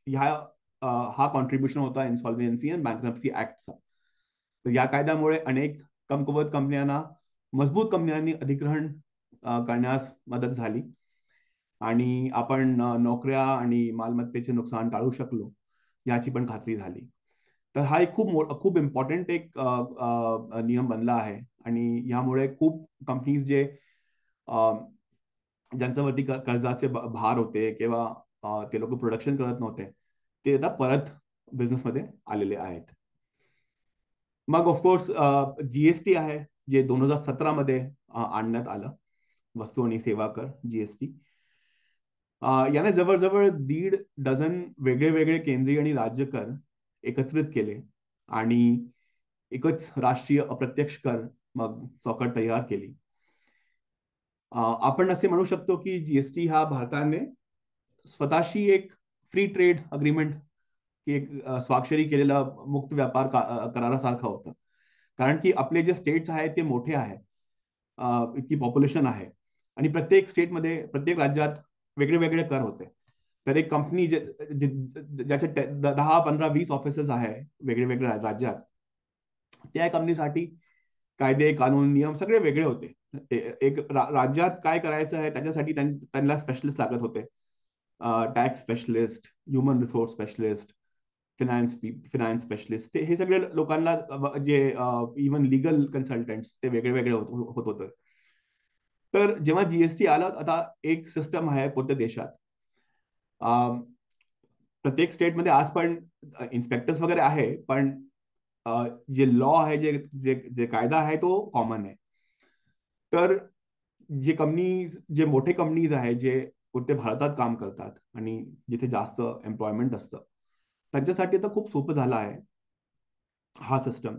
हा कॉन्ट्रीब्युशन होता इन्सॉल्व्हन्सी अँड बँक्रप्सी ऍक्टचा. तर या कायद्यामुळे अनेक कमकुवत कंपन्यांना मजबूत कंपन्यांनी अधिग्रहण करण्यास मदत झाली आणि आपण नोकऱ्या आणि मालमत्तेचे नुकसान टाळू शकलो याची पण खात्री झाली. तर हा एक खूप इम्पॉर्टंट एक नियम बनला आहे आणि यामुळे खूप कंपनीज ज्यांच्यावरती कर्जाचे भार होते किंवा ते लोक प्रोडक्शन करत नव्हते, ते आता परत बिझनेसमध्ये आलेले आहेत. मग ऑफकोर्स जीएसटी आहे, जे 2017 मध्ये आणण्यात आलं, वस्तू आणि सेवा कर, जीएसटी. याने जवळजवळ 1.5 डझन वेगळे वेगळे केंद्रीय आणि राज्य कर एकत्रित केले आणि एकच राष्ट्रीय अप्रत्यक्ष कर मग चौकट तयार केली. आपण असे म्हणू शकतो की जीएसटी हा भारताने स्वतःशी एक फ्री ट्रेड अग्रीमेंट, की एक स्वाक्षरी केलेला मुक्त व्यापार करारासारखा होता. कारण की आपले जे स्टेट्स आहेत ते मोठे आहे, इतकी पॉप्युलेशन आहे आणि प्रत्येक स्टेटमध्ये, प्रत्येक राज्यात वेगळे वेगळे कर होते. तर एक कंपनी ज्याचे 10, 15, 20 ऑफिसेस आहे वेगळे वेगळ्या राज्यात, त्या कंपनीसाठी कायदे, कानून, नियम सगळे वेगळे होते. एक राज्यात काय करायचं आहे त्याच्यासाठी त्यांना स्पेशलिस्ट लागत होते. Tax specialist, human resource specialist, finance specialist, हे सगळे लोकांना जे इव्हन लिगल कन्सल्टंट्स, ते वेगळे वेगळे होत होते. तर जेव्हा जीएसटी आला, आता एक सिस्टम आहे पूर्ण देशात. प्रत्येक स्टेटमध्ये आज पण इन्स्पेक्टर्स वगैरे आहे, पण जे लॉ आहे, जे कायदा आहे तो कॉमन आहे. तर जे मोठे कंपनीज आहेत, जे कुठे भारतात काम करतात आणि जिथे जास्त एम्प्लॉयमेंट असतं, त्यांच्यासाठी तर खूप सोपं झालं आहे हा सिस्टम.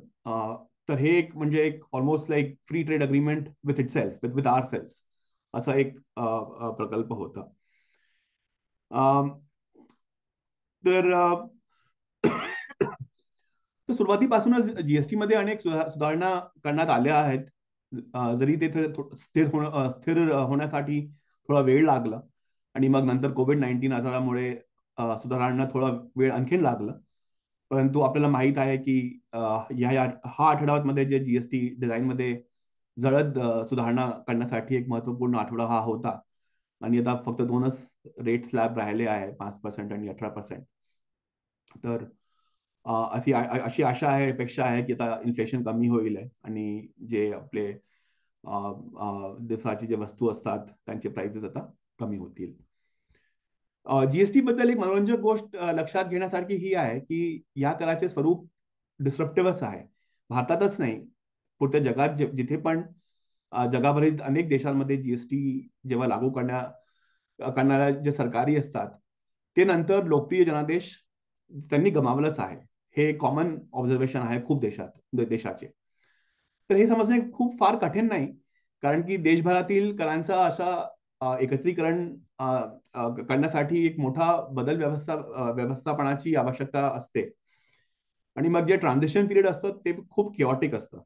तर हे एक म्हणजे एक almost like free trade agreement with itself, with our self, असा एक प्रकल्प होता. तर सुरुवातीपासूनच जीएसटी मध्ये अनेक सुधारणा करण्यात आल्या आहेत. जरी ते स्थिर होण्यासाठी थोडा वेळ लागला आणि मग नंतर कोविड-19 आजारामुळे सुधारणा थोडा वेळ आणखीन लागला. परंतु आपल्याला माहित आहे की हा आठवड्यामध्ये जे जीएसटी डिझाईन मध्ये जलद सुधारणा करण्यासाठी एक महत्वपूर्ण आठवडा हा होता आणि आता फक्त 2च रेट स्लॅब राहिले आहे, 5% आणि 18%. तर अशी आशा आहे, अपेक्षा आहे की आता इन्फ्लेशन कमी होईल आणि जे आपले दिवसाची जे वस्तू असतात त्यांचे प्राइसेस आता कमी होतील. जीएसटी बद्दल एक मनोरंजक गोष्ट लक्षात घेण्यासारखी ही आहे की या कराचे स्वरूप डिस्ट्रप्टिव्हच आहे. भारतातच नाही, पुढच्या जगात जिथे पण जगाभरात अनेक देशांमध्ये जीएसटी जेव्हा लागू करणाऱ्या जे सरकारी असतात, ते नंतर लोकप्रिय जनादेश त्यांनी गमावलंच आहे. हे कॉमन ऑब्झर्वेशन आहे खूप देशाचे. तर हे समजणे खूप फार कठीण नाही, कारण की देशभरातील करांचा अशा एकत्रीकरण करण्यासाठी एक मोठा बदल व्यवस्थापनाची आवश्यकता असते आणि मग जे ट्रान्झिशन पिरियड असतं ते खूप किऑटिक असतं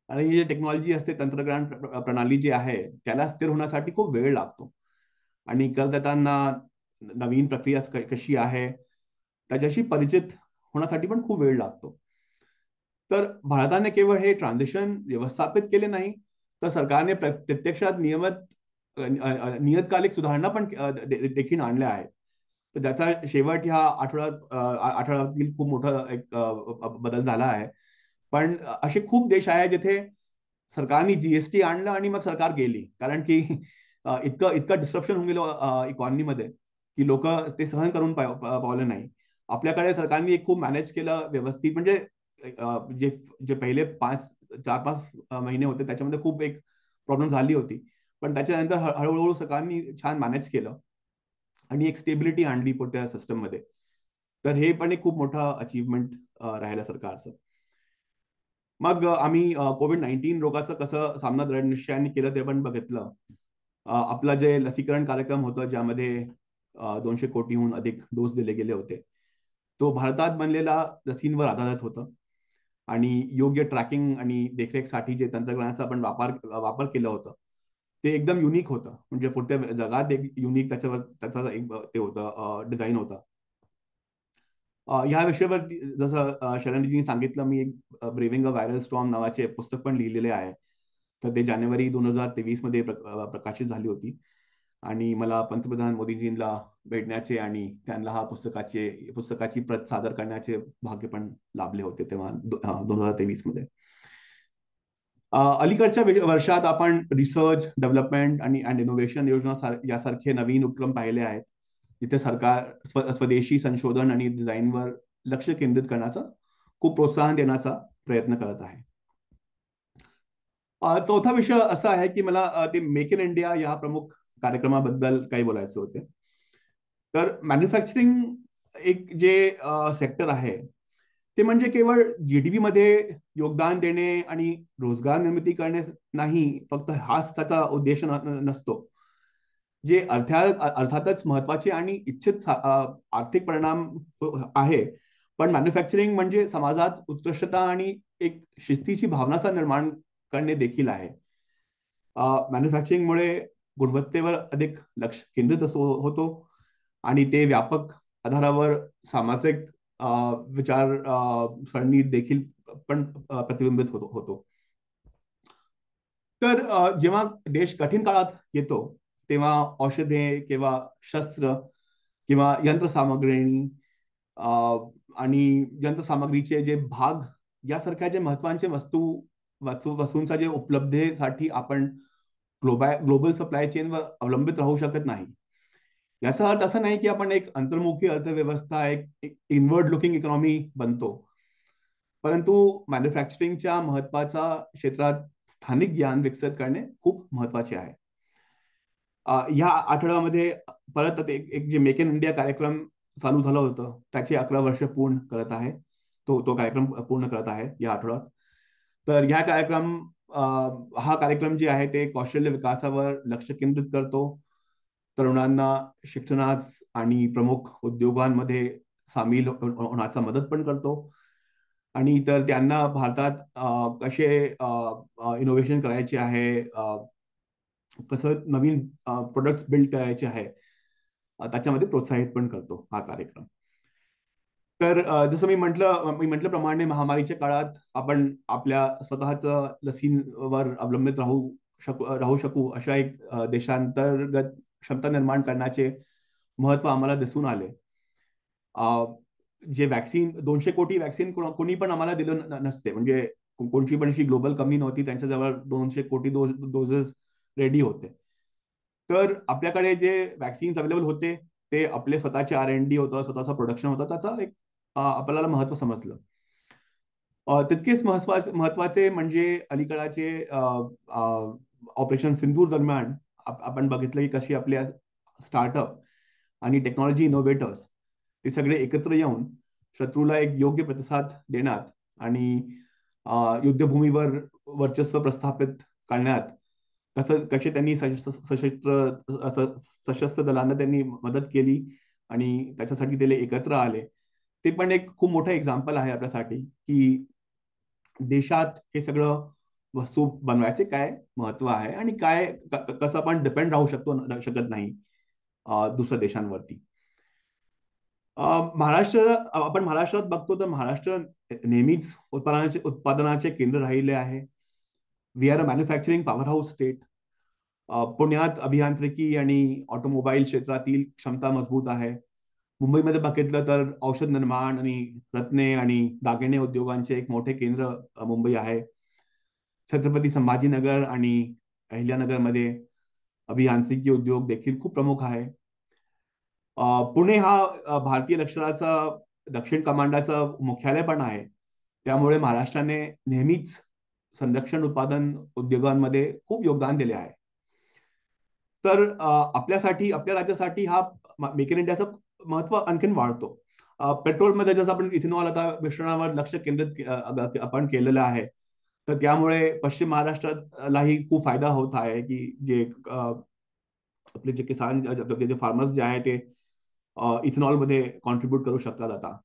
आणि ही जी टेक्नॉलॉजी असते, तंत्रज्ञान प्रणाली जी आहे, त्याला स्थिर होण्यासाठी खूप वेळ लागतो आणि करदात्यांना नवीन प्रक्रिया कशी आहे त्याच्याशी परिचित होण्यासाठी पण खूप वेळ लागतो. तर भारताने केवळ हे ट्रान्झिशन व्यवस्थापित केले नाही, तर सरकारने प्रत्यक्षात नियतकालिक सुधारणा पण देखील आणल्या आहेत. तर त्याचा शेवट ह्या आठवड्यातील खूप मोठा एक बदल झाला आहे. पण असे खूप देश आहेत जिथे सरकारने जीएसटी आणलं आणि मग सरकार गेली, कारण की इतकं डिस्ट्रप्शन होऊन गेलं इकॉनॉमीमध्ये की लोक ते सहन करून पावलं नाही. आपल्याकडे सरकारने खूप मॅनेज केलं व्यवस्थित. म्हणजे जे पहिले 4-5 महिने होते त्याच्यामध्ये खूप एक प्रॉब्लेम झाली होती, पण त्याच्यानंतर हळूहळू सरकारने छान मॅनेज केलं आणि एक स्टेबिलिटी आणली त्या सिस्टममध्ये. तर हे पण एक खूप मोठं अचीवमेंट राहिलं सरकारचं. मग आम्ही कोविड-19 रोगाचं कसं सामना दृढनिश्चयाने केलं ते पण बघितलं. आपलं जे लसीकरण कार्यक्रम होतं, ज्यामध्ये 200 कोटीहून अधिक डोस दिले गेले होते, तो भारतात बनलेला लसींवर आधारित होतं आणि योग्य ट्रॅकिंग आणि देखरेखसाठी जे तंत्रज्ञानाचा आपण वापर केलं होतं ते एकदम युनिक होतं. म्हणजे पुढच्या जगात एक युनिक त्याचा एक ते होतं, डिझाईन होता. ह्या विषयावर जसं शरणजींनी सांगितलं, मी एक ब्रेविंग अ व्हायरल स्टॉर्म नावाचे पुस्तक पण लिहिलेले आहे. तर ते जानेवारी 2023 मध्ये प्रकाशित झाली होती आणि मला पंतप्रधान मोदीजींना भेटण्याचे आणि त्यांना पुस्तकाची प्रत सादर करण्याचे भाग्य पण लाभले होते तेव्हा 2023 मध्ये. अलीकडच्या वर्षात आपण रिसर्च, डेव्हलपमेंट आणि इनोव्हेशन योजना यासारखे नवीन उपक्रम पाहिले आहेत, जिथे सरकार स्वदेशी संशोधन आणि डिझाईनवर लक्ष केंद्रित करण्याचा, खूप प्रोत्साहन देण्याचा प्रयत्न करत आहे. चौथा विषय असा आहे की मला ते मेक इन इंडिया या प्रमुख कार्यक्रमाबद्दल काही बोलायचे होते. तर मॅन्युफॅक्चरिंग एक जे सेक्टर आहे ते म्हणजे केवळ जीडीपी मध्ये योगदान देणे आणि रोजगार निर्मिती करणे नाही, फक्त हाच त्याचा उद्देश नसतो. जे अर्थातच महत्वाचे आणि इच्छित आर्थिक परिणाम आहे, पण मॅन्युफॅक्चरिंग म्हणजे समाजात उत्कृष्टता आणि एक शिस्तीची भावनाचा निर्माण करणे देखील आहे. मॅन्युफॅक्चरिंगमुळे गुणवत्तेवर अधिक लक्ष केंद्रित होतो आणि ते व्यापक आधारावर सामाजिक विचार सरणी देखील पण प्रतिबिंबित होतो. तर जेव्हा देश कठीण काळात येतो तेव्हा औषधे किंवा शस्त्र किंवा यंत्रसामग्री आणि यंत्रसामग्रीचे जे भाग यासारख्या जे महत्वाचे वस्तूंचा जे उपलब्धतेसाठी आपण ग्लोबल सप्लाय चेनवर अवलंबित राहू शकत नाही. याचा अर्थ असा नाही की आपण एक अंतर्मुखी अर्थव्यवस्था, एक इनवर्ड लुकिंग इकॉनॉमी बनतो, परंतु मॅन्युफॅक्चरिंगच्या महत्वाच्या क्षेत्रात स्थानिक ज्ञान विकसित करणे खूप महत्वाचे आहे. या आठवड्यामध्ये परत एक जे मेक इन इंडिया कार्यक्रम चालू झालं होतं त्याचे 11 वर्ष पूर्ण करत आहे. तो कार्यक्रम पूर्ण करत आहे या आठवड्यात. तर हा कार्यक्रम जे आहे ते कौशल्य विकासावर लक्ष केंद्रित करतो, तरुणांना शिक्षणास आणि प्रमुख उद्योगांमध्ये सामील होण्याचा मदत पण करतो आणि तर त्यांना भारतात कसे इनोव्हेशन करायचे आहे, कसं नवीन प्रोडक्ट्स बिल्ड करायचे आहे, त्याच्यामध्ये प्रोत्साहित पण करतो हा कार्यक्रम. तर जसं मी म्हटल्याप्रमाणे महामारीच्या काळात आपण आपल्या स्वतःच्या लसींवर अवलंबित राहू शकू अशा एक देशांतर्गत क्षमता निर्माण करण्याचे महत्व आम्हाला दिसून आले. जे वॅक्सिन 200 कोटी वॅक्सिन कोणी पण आम्हाला दिलं नसते, म्हणजे कोणती पण अशी ग्लोबल कमी नव्हती, त्यांच्याजवळ 200 कोटी डोसेस रेडी होते. तर आपल्याकडे जे वॅक्सिन्स अवेलेबल होते ते आपले स्वतःचे R&D होतं, स्वतःचं प्रोडक्शन होतं, त्याचा एक आपल्याला महत्व समजलं. तितकेच महत्वाचे म्हणजे अलीकडाचे ऑपरेशन सिंदूर दरम्यान आपण बघितलं की कशी आपल्या स्टार्टअप आणि टेक्नॉलॉजी इनोव्हेटर्स ते सगळे एकत्र येऊन शत्रूला एक योग्य प्रतिसाद देण्यात आणि युद्धभूमीवर वर्चस्व प्रस्थापित करण्यात कसे त्यांनी सशस्त्र दलांना त्यांनी मदत केली आणि त्याच्यासाठी ते एकत्र आले. ते पण एक खूप मोठं एक्झाम्पल आहे आपल्यासाठी की देशात हे सगळं वस्तू बनवायचे काय महत्व आहे आणि कसं आपण डिपेंड राहू शकत नाही दुसऱ्या देशांवरती. आपण महाराष्ट्रात बघतो तर महाराष्ट्र नेहमीच उत्पादनाचे केंद्र राहिले आहे. We are a manufacturing power house state. पुण्यात अभियांत्रिकी आणि ऑटोमोबाईल क्षेत्रातील क्षमता मजबूत आहे. मुंबईमध्ये बघितलं तर औषध निर्माण आणि रत्ने आणि दागिने उद्योगांचे एक मोठे केंद्र मुंबई आहे. छत्रपती संभाजीनगर आणि अहिल्यानगरमध्ये अभियांत्रिकी उद्योग देखील खूप प्रमुख आहे. पुणे हा भारतीय लष्कराचा दक्षिण कमांडाचं मुख्यालय पण आहे. त्यामुळे महाराष्ट्राने नेहमीच संरक्षण उत्पादन उद्योगांमध्ये खूप योगदान दिले आहे. तर आपल्यासाठी, आपल्या राज्यासाठी हा मेक इन इंडियाचं महत्व आणखीन वाढतो. पेट्रोलमध्ये जसं आपण इथेनॉल आता मिश्रणावर लक्ष केंद्रित आपण केलेलं आहे, तर त्यामुळे पश्चिम महाराष्ट्रालाही खूप फायदा होत आहे, की जे आपले जे किसान, जे फार्मर्स जे आहे ते इथेनॉलमध्ये कॉन्ट्रीब्युट करू शकतात आता.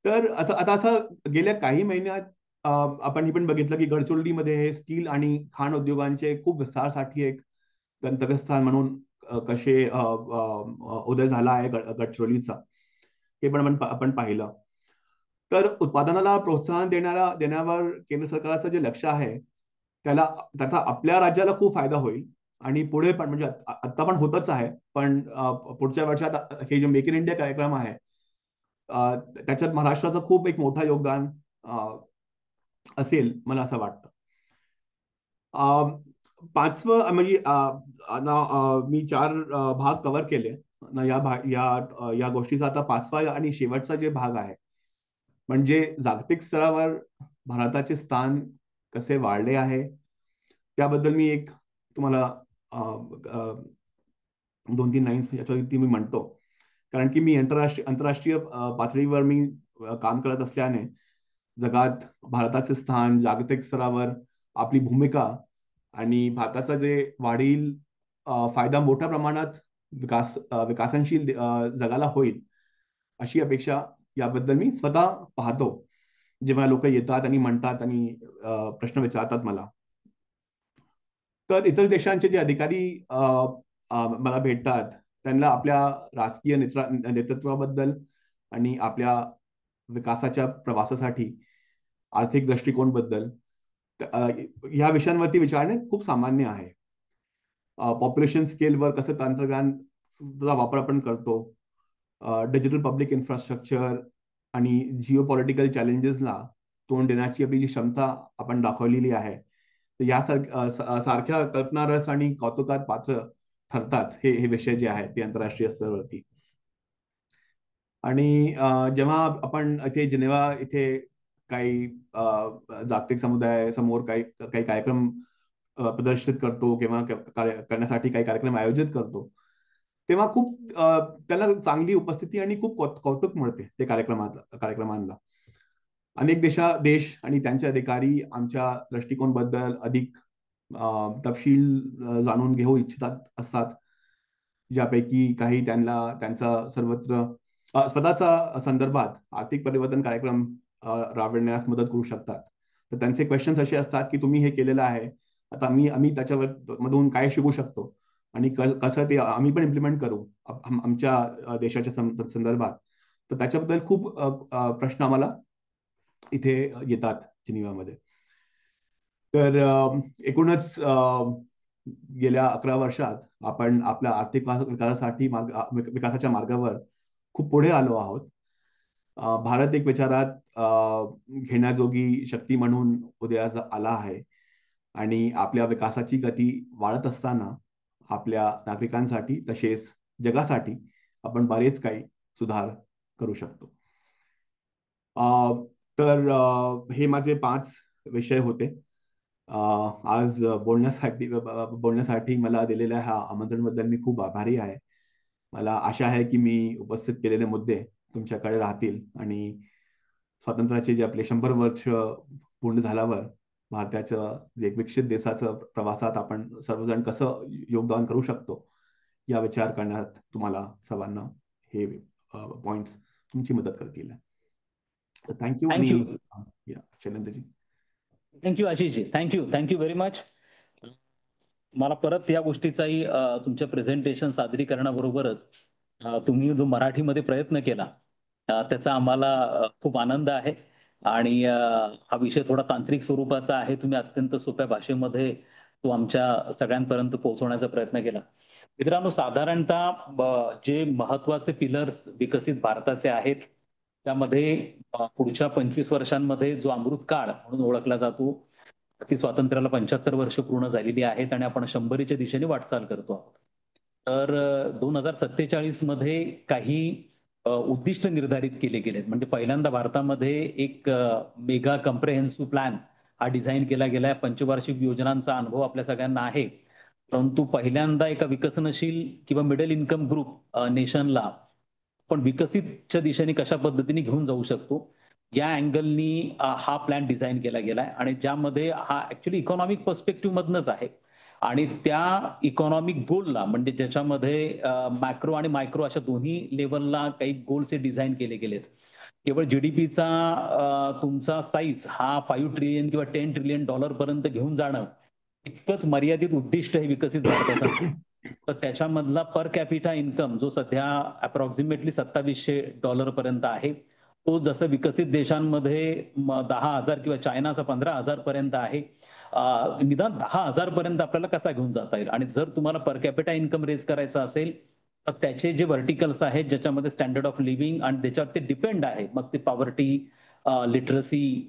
तर आता आता असं गेल्या काही महिन्यात आपण हे पण बघितलं की गडचिरोलीमध्ये हे स्टील आणि खाण उद्योगांचे खूप विस्तारासाठी एक गंतव्यस्थान म्हणून कसे उदय झाला आहे गडचिरोलीचा, हे पण आपण पाहिलं. तर उत्पादनाला प्रोत्साहन देण्यावर केंद्र सरकारचं जे लक्ष आहे, त्याचा आपल्या राज्याला खूप फायदा होईल. आणि पुढे पण, म्हणजे आता पण होतच आहे, पण पुढच्या वर्षात हे जे मेक इन इंडिया कार्यक्रम आहे, त्याच्यात महाराष्ट्राचं खूप एक मोठं योगदान असेल, मला असं वाटतं. पाचवं म्हणजे मी 4 भाग कव्हर केले ना या गोष्टीचा. आता पाचवा आणि शेवटचा जे भाग आहे, म्हणजे जागतिक स्तरावर भारताचे स्थान कसे वाढले आहे, त्याबद्दल मी एक तुम्हाला 2-3 लाईन्स याच्यावरती मी म्हणतो. कारण की मी आंतरराष्ट्रीय पातळीवर मी काम करत असल्याने जगात भारताचे स्थान, जागतिक स्तरावर आपली भूमिका आणि भारताचा जे वाढील फायदा मोठ्या प्रमाणात विकासनशील जगाला होईल, अशी अपेक्षा याबद्दल मी स्वतः पाहतो, जेव्हा लोक येतात आणि म्हणतात आणि प्रश्न विचारतात मला. तर इतर देशांचे जे अधिकारी मला भेटतात, त्यांना आपल्या राजकीय नेतृत्वाबद्दल आणि आपल्या विकासाच्या प्रवासासाठी आर्थिक दृष्टिकोनबद्दल ह्या विषयांवरती विचारणे खूप सामान्य आहे. पॉप्युलेशन स्केलवर कसं तंत्रज्ञानचा वापर आपण करतो, डिजिटल पब्लिक इन्फ्रास्ट्रक्चर आणि जिओ पॉलिटिकल चॅलेंजेसला तोंड देण्याची आपली जी क्षमता आपण दाखवलेली आहे, तर या सारख्या कल्पनारस आणि कौतुकात पात्र ठरतात हे विषय जे आहेत ते आंतरराष्ट्रीय स्तरावरती. आणि जेव्हा आपण इथे जिनेवा इथे काही जागतिक समुदायासमोर काही काही कार्यक्रम प्रदर्शित करतो किंवा करण्यासाठी काही कार्यक्रम आयोजित करतो, तेव्हा खूप त्याला चांगली उपस्थिती आणि खूप कौतुक मिळते ते कार्यक्रमांना. अनेक देश आणि त्यांचे अधिकारी आमच्या दृष्टिकोनबद्दल अधिक तपशील जाणून घेऊ इच्छितात असतात, ज्यापैकी काही त्यांना त्यांचा सर्वत्र स्वतःचा संदर्भात आर्थिक परिवर्तन कार्यक्रम राबविण्यास मदत करू शकतात. तर त्यांचे क्वेश्चन्स असे असतात की तुम्ही हे केलेलं आहे, आता आम्ही त्याच्यावर मधून काय शिकू शकतो आणि कसं ते आम्ही पण इम्प्लिमेंट करू आमच्या देशाच्या संदर्भात. तर त्याच्याबद्दल खूप प्रश्न आम्हाला इथे येतात जिनिव्हामध्ये. तर एकूणच गेल्या 11 वर्षात आपण आपल्या आर्थिक विकासासाठी विकासाच्या मार्गावर खूप पुढे आलो आहोत. भारत एक विचारात घेण्याजोगी शक्ती म्हणून उदयास आला आहे आणि आपल्या विकासाची गती वाढत असताना आपल्या नागरिकांसाठी तसेच जगासाठी आपण बरेच काही सुधार करू शकतो. तर हे माझे 5 विषय होते. आज बोलण्यासाठी मला दिलेल्या ह्या आमंत्रणबद्दल मी खूप आभारी आहे. मला आशा आहे की मी उपस्थित केलेले मुद्दे तुमच्याकडे राहतील आणि स्वातंत्र्याचे जे आपले 100 वर्ष पूर्ण झाल्यावर भारताचं एक विकसित देशाचं प्रवासात आपण सर्वजण कसं योगदान करू शकतो, या विचार करण्यात तुम्हाला सर्वांना हे पॉइंट्स तुमची मदत करतील. थँक्यू. आणि thank you Shailendraji, thank you Ashishji, thank you very much. मला परत या गोष्टीचाही तुमच्या प्रेझेंटेशन सादरीकरणाबरोबरच तुम्ही जो मराठीमध्ये प्रयत्न केला त्याचा आम्हाला खूप आनंद आहे. आणि हा विषय थोडा तांत्रिक स्वरूपाचा आहे, तुम्ही अत्यंत सोप्या भाषेमध्ये तो आमच्या सगळ्यांपर्यंत पोहोचवण्याचा प्रयत्न केला. मित्रांनो, साधारणतः जे महत्वाचे पिलर्स विकसित भारताचे आहेत, त्यामध्ये पुढच्या 25 वर्षांमध्ये जो अमृतकाळ म्हणून ओळखला जातो, ती स्वातंत्र्याला 75 वर्ष पूर्ण झालेली आहेत आणि आपण 100च्या दिशेने वाटचाल करतो आहोत. तर 2047 मध्ये काही उद्दिष्ट निर्धारित केले गेलेत. म्हणजे पहिल्यांदा भारतामध्ये एक मेगा कम्प्रेहेन्सिव्ह प्लॅन हा डिझाईन केला गेलाय. पंचवार्षिक योजनांचा अनुभव आपल्या सगळ्यांना आहे. परंतु पहिल्यांदा एका विकसनशील किंवा मिडल इन्कम ग्रुप नेशनला पण विकसितच्या दिशेने कशा पद्धतीने घेऊन जाऊ शकतो या अँगलनी हा प्लॅन डिझाईन केला गेलाय आणि ज्यामध्ये हा ऍक्च्युली इकॉनॉमिक पर्स्पेक्टिव्ह मधनच आहे आणि त्या इकॉनॉमिक गोलला म्हणजे ज्याच्यामध्ये मॅक्रो आणि मायक्रो अशा दोन्ही लेवलला काही गोल्स डिझाईन केले गेलेत. केवळ जीडीपीचा तुमचा साईज हा 5 ट्रिलियन किंवा 10 ट्रिलियन डॉलर पर्यंत घेऊन जाणं इतकंच मर्यादित उद्दिष्ट हे विकसित भारताचं. तर त्याच्यामधला पर कॅपिटा इन्कम जो सध्या अप्रॉक्सिमेटली $2700 पर्यंत आहे तो जसं विकसित देशांमध्ये 10,000 किंवा चायनाचा 15,000 पर्यंत आहे. निदान 10,000 पर्यंत आपल्याला कसा घेऊन जाता येईल आणि जर तुम्हाला पर कॅपिटा इन्कम रेज करायचं असेल तर त्याचे जे व्हर्टिकल्स आहेत ज्याच्यामध्ये स्टँडर्ड ऑफ लिव्हिंग आणि त्याच्यावर ते डिपेंड आहे मग ते पॉवर्टी लिटरसी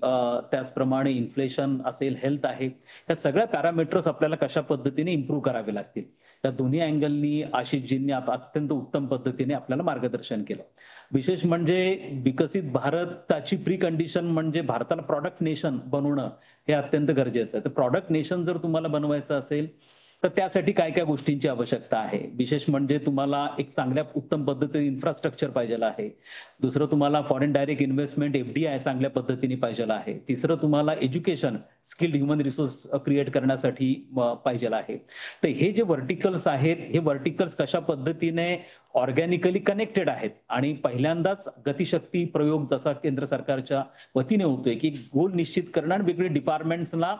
त्याचप्रमाणे इन्फ्लेशन असेल हेल्थ आहे या सगळ्या पॅरामीटर्स आपल्याला कशा पद्धतीने इम्प्रूव्ह करावे लागतील. या दोन्ही अँगलनी आशिषजींनी आता अत्यंत उत्तम पद्धतीने आपल्याला मार्गदर्शन केलं. विशेष म्हणजे विकसित भारताची प्री कंडिशन म्हणजे भारताला प्रॉडक्ट नेशन बनवणं हे अत्यंत गरजेचं आहे. तर प्रॉडक्ट नेशन जर तुम्हाला बनवायचं असेल तर त्यासाठी काय काय गोष्टींची आवश्यकता आहे. विशेष म्हणजे तुम्हाला एक चांगल्या उत्तम पद्धतीचं इन्फ्रास्ट्रक्चर पाहिजे आहे. दुसरं तुम्हाला फॉरेन डायरेक्ट इन्व्हेस्टमेंट FDI चांगल्या पद्धतीने पाहिजे आहे. तिसरं तुम्हाला education skilled human resource create करण्यासाठी पाहिजे आहे. तर हे जे व्हर्टिकल्स आहेत हे व्हर्टिकल्स कशा पद्धतीने ऑर्गॅनिकली कनेक्टेड आहेत आणि पहिल्यांदाच गतिशक्ती प्रयोग जसा केंद्र सरकारच्या वतीने होतोय की गोल निश्चित करणं आणि वेगवेगळे डिपार्टमेंट्सला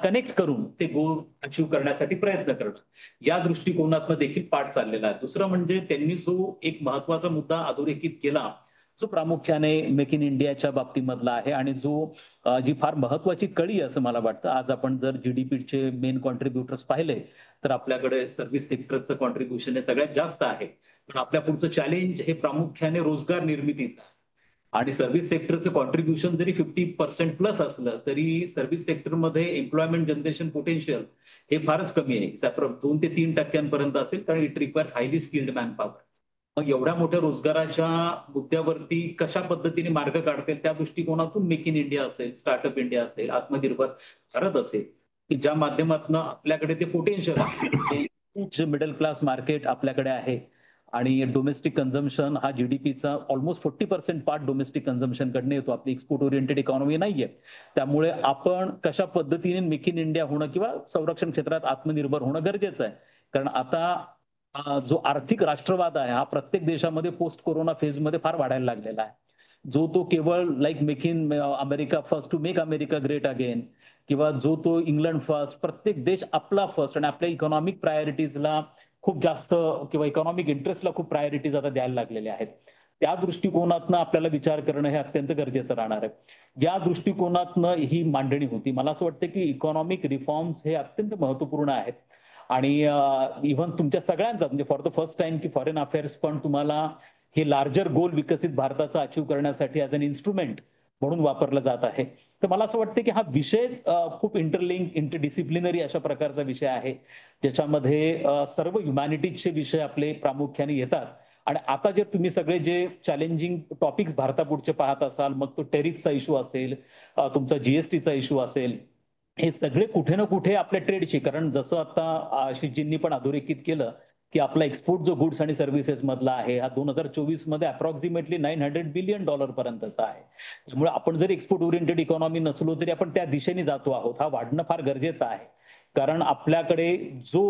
कनेक्ट करून ते गोल अचीव्ह करण्यासाठी प्रयत्न करणं या दृष्टिकोनातून देखील पाठ चाललेला आहे. दुसरं म्हणजे त्यांनी जो एक महत्वाचा मुद्दा अधोरेखित केला जो प्रामुख्याने मेक इन इंडियाच्या बाबतीमधला आहे आणि जो जी फार महत्वाची कळी असं मला वाटतं. आज आपण जर जीडीपीचे मेन कॉन्ट्रीब्युटर्स पाहिले तर आपल्याकडे सर्व्हिस सेक्टरचं कॉन्ट्रीब्युशन हे सगळ्यात जास्त आहे. पण आपल्या पुढचं चॅलेंज हे प्रामुख्याने रोजगार निर्मितीचं आहे आणि सर्व्हिस सेक्टरचं कॉन्ट्रीब्युशन जरी 50% प्लस असलं तरी सर्व्हिस सेक्टरमध्ये एम्प्लॉयमेंट जनरेशन पोटेन्शियल हे फारच कमी आहे. 2 ते 3% असेल कारण it requires highly skilled manpower. मग एवढ्या मोठ्या रोजगाराच्या मुद्द्यावरती कशा पद्धतीने मार्ग काढतील त्या दृष्टिकोनातून मेक इन इंडिया असेल, स्टार्टअप इंडिया असेल, आत्मनिर्भर भारत असेल की ज्या माध्यमातून आपल्याकडे ते पोटेन्शियल आहे. मिडल क्लास मार्केट आपल्याकडे आहे आणि डोमेस्टिक कन्झम्पशन हा जीडीपीचा ऑलमोस्ट 40% पार्ट डोमेस्टिक कन्झम्पशन कडनं येतो. आपली एक्सपोर्ट ओरिएंटेड इकॉनॉमी नाहीये. त्यामुळे आपण कशा पद्धतीने मेक इन इंडिया होणं किंवा संरक्षण क्षेत्रात आत्मनिर्भर होणं गरजेचं आहे. कारण आता जो आर्थिक राष्ट्रवाद आहे हा प्रत्येक देशामध्ये पोस्ट कोरोना फेजमध्ये फार वाढायला लागलेला आहे. जो तो केवळ like make in America first to make America great again किंवा जो तो इंग्लंड फर्स्ट प्रत्येक देश आपला फर्स्ट आणि आपल्या इकॉनॉमिक प्रायोरिटीजला खूप जास्त किंवा इकॉनॉमिक इंटरेस्टला खूप प्रायोरिटीज आता द्यायला लागलेल्या आहेत. त्या दृष्टिकोनातनं आपल्याला विचार करणं हे अत्यंत गरजेचं राहणार आहे. या दृष्टिकोनातनं ही मांडणी होती. मला असं वाटतं की इकॉनॉमिक रिफॉर्म्स हे अत्यंत महत्वपूर्ण आहेत आणि इव्हन तुमच्या सगळ्यांचा म्हणजे फॉर द फर्स्ट टाइम की फॉरेन अफेअर्स पण तुम्हाला हे लार्जर गोल विकसित भारताचा अचीव्ह करण्यासाठी ॲज अन इन्स्ट्रुमेंट म्हणून वापरला जात आहे. तर मला असं वाटतं की हा विषयच खूप इंटरलिंक इंटरडिसिप्लिनरी अशा प्रकारचा विषय आहे ज्याच्यामध्ये सर्व ह्युमॅनिटीजचे विषय आपले प्रामुख्याने येतात. आणि आता जर तुम्ही सगळे जे चॅलेंजिंग टॉपिक्स भारतापुढचे पाहत असाल मग तो टेरिफचा इश्यू असेल, तुमचा जीएसटीचा इश्यू असेल, हे सगळे कुठे ना कुठे आपल्या ट्रेडशी कारण जसं आता आशिषजींनी पण अधोरेखित केलं की आपला एक्सपोर्ट जो गुड्स आणि सर्व्हिसेस मधला आहे हा 2024 मध्ये अप्रॉक्सिमेटली $900 बिलियन पर्यंतचा आहे. त्यामुळे आपण जर एक्सपोर्ट ओरिएंटेड इकॉनॉमी नसलो तरी आपण त्या दिशेने जातो आहोत. हा वाढणं फार गरजेचं आहे कारण आपल्याकडे जो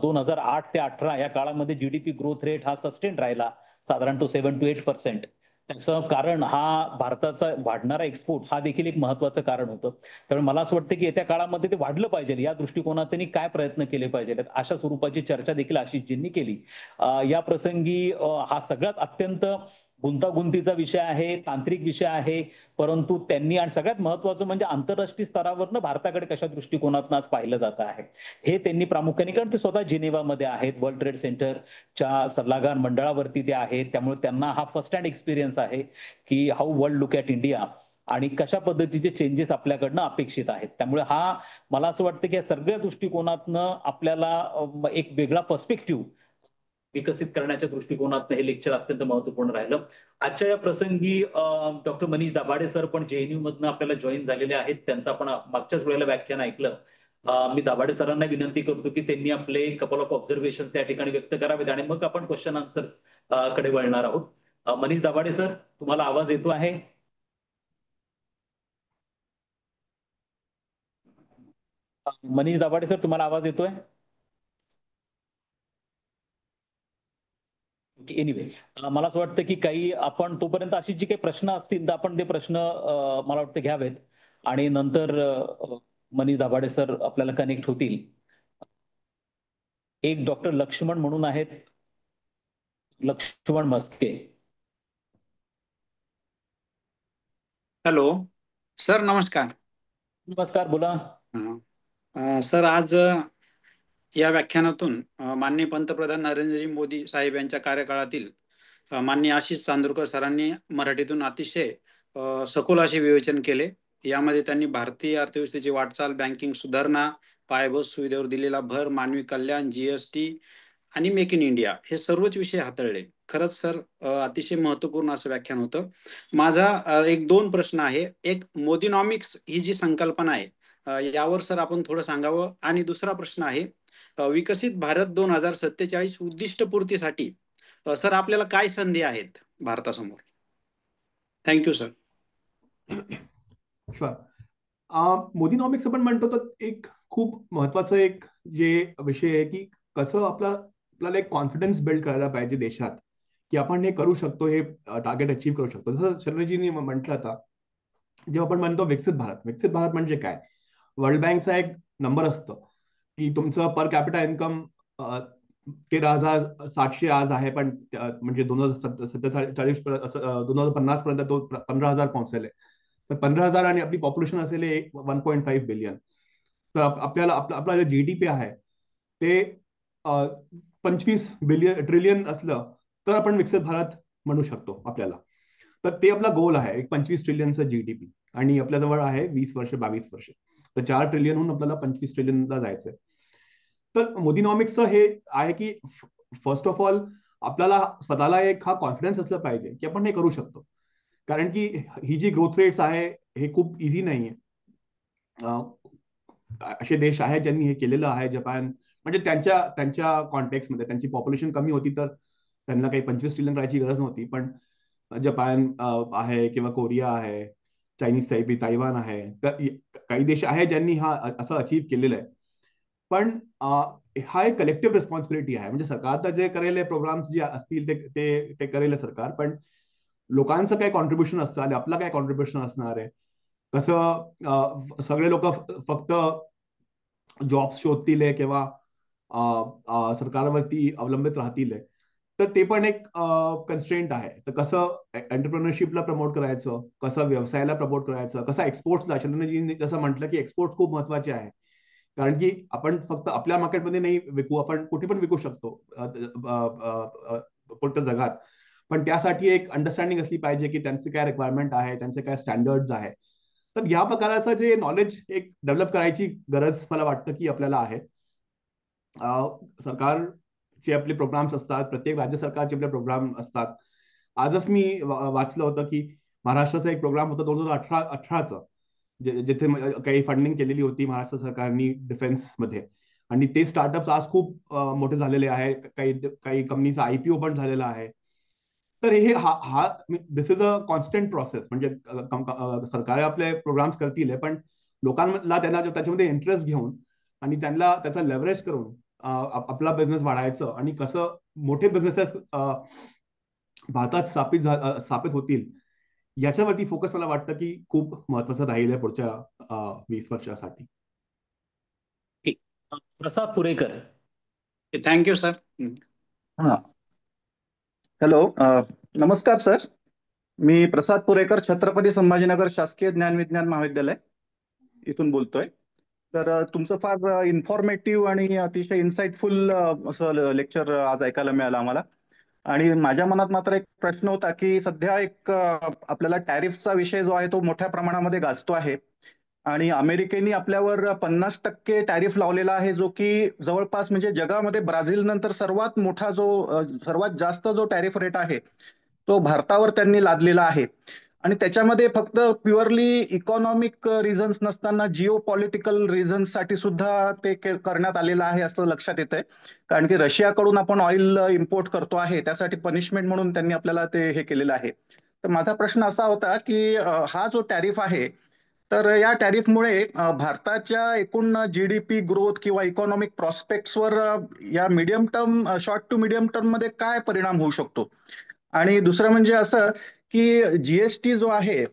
2008 ते 18 या काळामध्ये जीडीपी ग्रोथ रेट हा सस्टेन राहिला साधारण तो 7 to 8%. त्याचं कारण हा भारताचा वाढणारा एक्सपोर्ट हा देखील एक महत्वाचं कारण होतं. त्यामुळे मला असं वाटतं की येत्या काळामध्ये ते वाढलं पाहिजे या दृष्टिकोनातून काय प्रयत्न केले पाहिजेत अशा स्वरूपाची चर्चा देखील आशिषजींनी केली. या प्रसंगी हा सगळ्यात अत्यंत गुंतागुंतीचा विषय आहे, तांत्रिक विषय आहे, परंतु त्यांनी आणि सगळ्यात महत्वाचं म्हणजे आंतरराष्ट्रीय स्तरावरनं भारताकडे कशा दृष्टिकोनातून आज पाहिलं जात आहे हे त्यांनी प्रामुख्याने कारण ते स्वतः जिनेवामध्ये आहेत, वर्ल्ड ट्रेड सेंटरच्या सल्लागार मंडळावरती ते आहेत. त्यामुळे त्यांना हा फर्स्ट हँड एक्सपिरियन्स आहे की how world look at India आणि कशा पद्धतीचे चेंजेस आपल्याकडनं अपेक्षित आहेत. त्यामुळे हा मला असं वाटतं की या सगळ्या दृष्टिकोनातनं आपल्याला एक वेगळा पर्स्पेक्टिव्ह विकसित करण्याच्या दृष्टिकोनातनं हे लेक्चर अत्यंत महत्वपूर्ण राहिलं. आजच्या या प्रसंगी डॉक्टर मनीष दाभाडे सर पण JNU मधनं आपल्याला जॉईन झालेले आहेत. त्यांचं आपण मागच्याच वेळेला व्याख्यान ऐकलं. मी दाभाडे सरांना विनंती करतो की त्यांनी आपले कपल ऑफ ऑब्झर्वेशन या ठिकाणी व्यक्त करावेत आणि मग आपण क्वेश्चन आन्सर्स कडे वळणार आहोत. मनीष दाभाडे सर, तुम्हाला आवाज येतो आहे? मनीष दाभाडे सर, तुम्हाला आवाज येतोय? एनिवे, मला असं वाटतं की काही आपण तोपर्यंत अशी जी काही प्रश्न असतील तर आपण ते प्रश्न मला वाटतं घ्यावेत आणि नंतर मनीष दाभाडे सर आपल्याला कनेक्ट होतील. एक डॉक्टर लक्ष्मण म्हणून आहेत, लक्ष्मण मस्के. हॅलो सर, नमस्कार. नमस्कार, बोला. सर, आज या व्याख्यानातून माननीय पंतप्रधान नरेंद्रजी मोदी साहेब यांच्या कार्यकाळातील माननीय आशिष चांदोरकर सरांनी मराठीतून अतिशय सखोल असे विवेचन केले. यामध्ये त्यांनी भारतीय अर्थव्यवस्थेची वाटचाल, बँकिंग सुधारणा, पायाभूत सुविधेवर दिलेला भर, मानवी कल्याण, जीएसटी आणि मेक इन इंडिया हे सर्वच विषय हाताळले. खरंच सर, अतिशय महत्त्वपूर्ण असं व्याख्यान होतं. माझा एक दोन प्रश्न आहे. एक, मोदीनॉमिक्स ही जी संकल्पना आहे यावर सर आपण थोडं सांगावं. आणि दुसरा प्रश्न आहे, विकसित भारत 2047 उद्दिष्टपूर्तीसाठी सर आपल्याला काय संधी आहेत भारतासमोर? Thank you sir. शुअर. मोदीनॉमिक्स आपण म्हणतो तर एक खूप महत्वाचं एक जे विषय आहे की कसं आपल्याला एक कॉन्फिडन्स बिल्ड करायला पाहिजे देशात की आपण हे करू शकतो, हे टार्गेट अचीव्ह करू शकतो. जसं शर्माजींनी म्हटलं आता, जेव्हा आपण म्हणतो विकसित भारत, विकसित भारत म्हणजे काय? वर्ल्ड बँकचा एक नंबर असतं की तुमचं पर कॅपिटा इन्कम 13,700 आज आहे, पण म्हणजे 2047 2050 पर्यंत तो 15,000 पोहोचेल. तर 15,000 आणि आपली पॉप्युलेशन असेल 1.5 बिलियन. तर आपल्याला आपला जे जीडीपी आहे ते 25 ट्रिलियन असलं तर आपण विकसित भारत म्हणू शकतो आपल्याला. तर ते आपला गोल आहे, एक 25 ट्रिलियनचं जीडीपी. आणि आपल्याजवळ आहे 20 वर्ष 22 वर्ष, तर 4 ट्रिलियनहून आपल्याला 25 ट्रिलियनला जायचंय. तर मोदीनॉमिक्सचं हे आहे की फर्स्ट ऑफ ऑल आपल्याला स्वतःला एक हा कॉन्फिडन्स असला पाहिजे की आपण हे करू शकतो. कारण की ही जी ग्रोथ रेट्स आहे हे खूप इझी नाहीये. असे देश आहेत ज्यांनी हे केलेलं आहे. जपान म्हणजे त्यांच्या कॉन्टेक्स्टमध्ये त्यांची पॉप्युलेशन कमी होती तर त्यांना काही 25 ट्रिलियन राहायची गरज नव्हती. पण जपान आहे किंवा कोरिया आहे, चायनीज तायवान आहे, तर काही देश आहेत ज्यांनी हा असं अचीव्ह केलेलं आहे. पण हा एक कलेक्टिव्ह रिस्पॉन्सिबिलिटी आहे. म्हणजे सरकार तर जे करेल प्रोग्राम्स जे असतील ते करेल सरकार, पण लोकांचं काय कॉन्ट्रीब्युशन असतं आणि आपलं काय कॉन्ट्रीब्युशन असणार आहे. कसं सगळे लोक फक्त जॉब्स शोधतील किंवा सरकारवरती अवलंबित राहतील, तर ते पण एक कन्स्ट्रेंट आहे. तर कसं एंटरप्रिनरशिपला प्रमोट करायचं, कसं व्यवसायाला प्रमोट करायचं, कसं एक्सपोर्ट्सला. शर्माजींनी जसं म्हटलं की एक्सपोर्ट खूप महत्वाचे आहे. कारण की आपण फक्त आपल्या मार्केटमध्ये नाही विकू, आपण कुठे पण विकू शकतो पूर्ण जगात. पण त्यासाठी एक अंडरस्टँडिंग असली पाहिजे की त्यांचे काय रिक्वायरमेंट आहे, त्यांचे काय स्टँडर्ड्स आहे. तर या प्रकाराचं जे नॉलेज एक डेव्हलप करायची गरज मला वाटतं की आपल्याला आहे. सरकारचे आपले प्रोग्राम्स असतात, प्रत्येक राज्य सरकारचे आपले प्रोग्राम असतात. आजच मी वाचलं होतं की महाराष्ट्राचा एक प्रोग्राम होता 2018चा, जिथे काही फंडिंग केलेली होती महाराष्ट्र सरकारनी डिफेन्समध्ये. आणि ते स्टार्टअप्स आज खूप मोठे झालेले आहे. काही कंपनीचा IPO पण झालेला आहे. तर हे हा दिस इज अ कॉन्स्टंट प्रोसेस. म्हणजे सरकार आपले प्रोग्राम्स करतील, पण लोकांना त्यांना त्याच्यामध्ये इंटरेस्ट घेऊन आणि त्यांना त्याचा लेव्हरेज करून आपला बिझनेस वाढायचं आणि कसं मोठे बिझनेसेस भारतात स्थापित होतील याच्यावरती फोकस मला वाटतं की खूप महत्वाचं राहील आहे पुढच्या 20 वर्षासाठी. प्रसाद पुरेकर. Thank you sir. हा, हॅलो, नमस्कार सर. मी प्रसाद पुरेकर, छत्रपती संभाजीनगर शासकीय ज्ञानविज्ञान महाविद्यालय इथून बोलतोय. तर तुमचं फार इन्फॉर्मेटिव्ह आणि अतिशय इन्साइटफुल असं लेक्चर आज ऐकायला मिळालं आम्हाला. आणि माझ्या मनात मात्र एक प्रश्न होता की सध्या एक आपल्याला टॅरिफचा विषय जो आहे तो मोठ्या प्रमाणामध्ये गाजतो आहे आणि अमेरिकेने आपल्यावर 50% टॅरिफ लावलेला आहे, जो की जवळपास म्हणजे जगामध्ये ब्राझील नंतर सर्वात मोठा सर्वात जास्त जो टॅरिफ रेट आहे तो भारतावर त्यांनी लादलेला आहे. आणि त्याच्यामध्ये फक्त प्युअरली इकॉनॉमिक रिझन्स नसताना जिओ पॉलिटिकल रिझन्ससाठी सुद्धा ते करण्यात आलेलं आहे असं लक्षात येत आहे. कारण की रशियाकडून आपण ऑइल इम्पोर्ट करतो आहे, त्यासाठी पनिशमेंट म्हणून त्यांनी आपल्याला ते हे केलेलं आहे. तर माझा प्रश्न असा होता की हा जो टॅरिफ आहे, तर या टॅरिफमुळे भारताच्या एकूण जीडीपी ग्रोथ किंवा इकॉनॉमिक प्रॉस्पेक्ट्सवर या medium term, short to medium term मध्ये काय परिणाम होऊ शकतो? आणि दुसरं म्हणजे असं की जीएसटी जो आहे,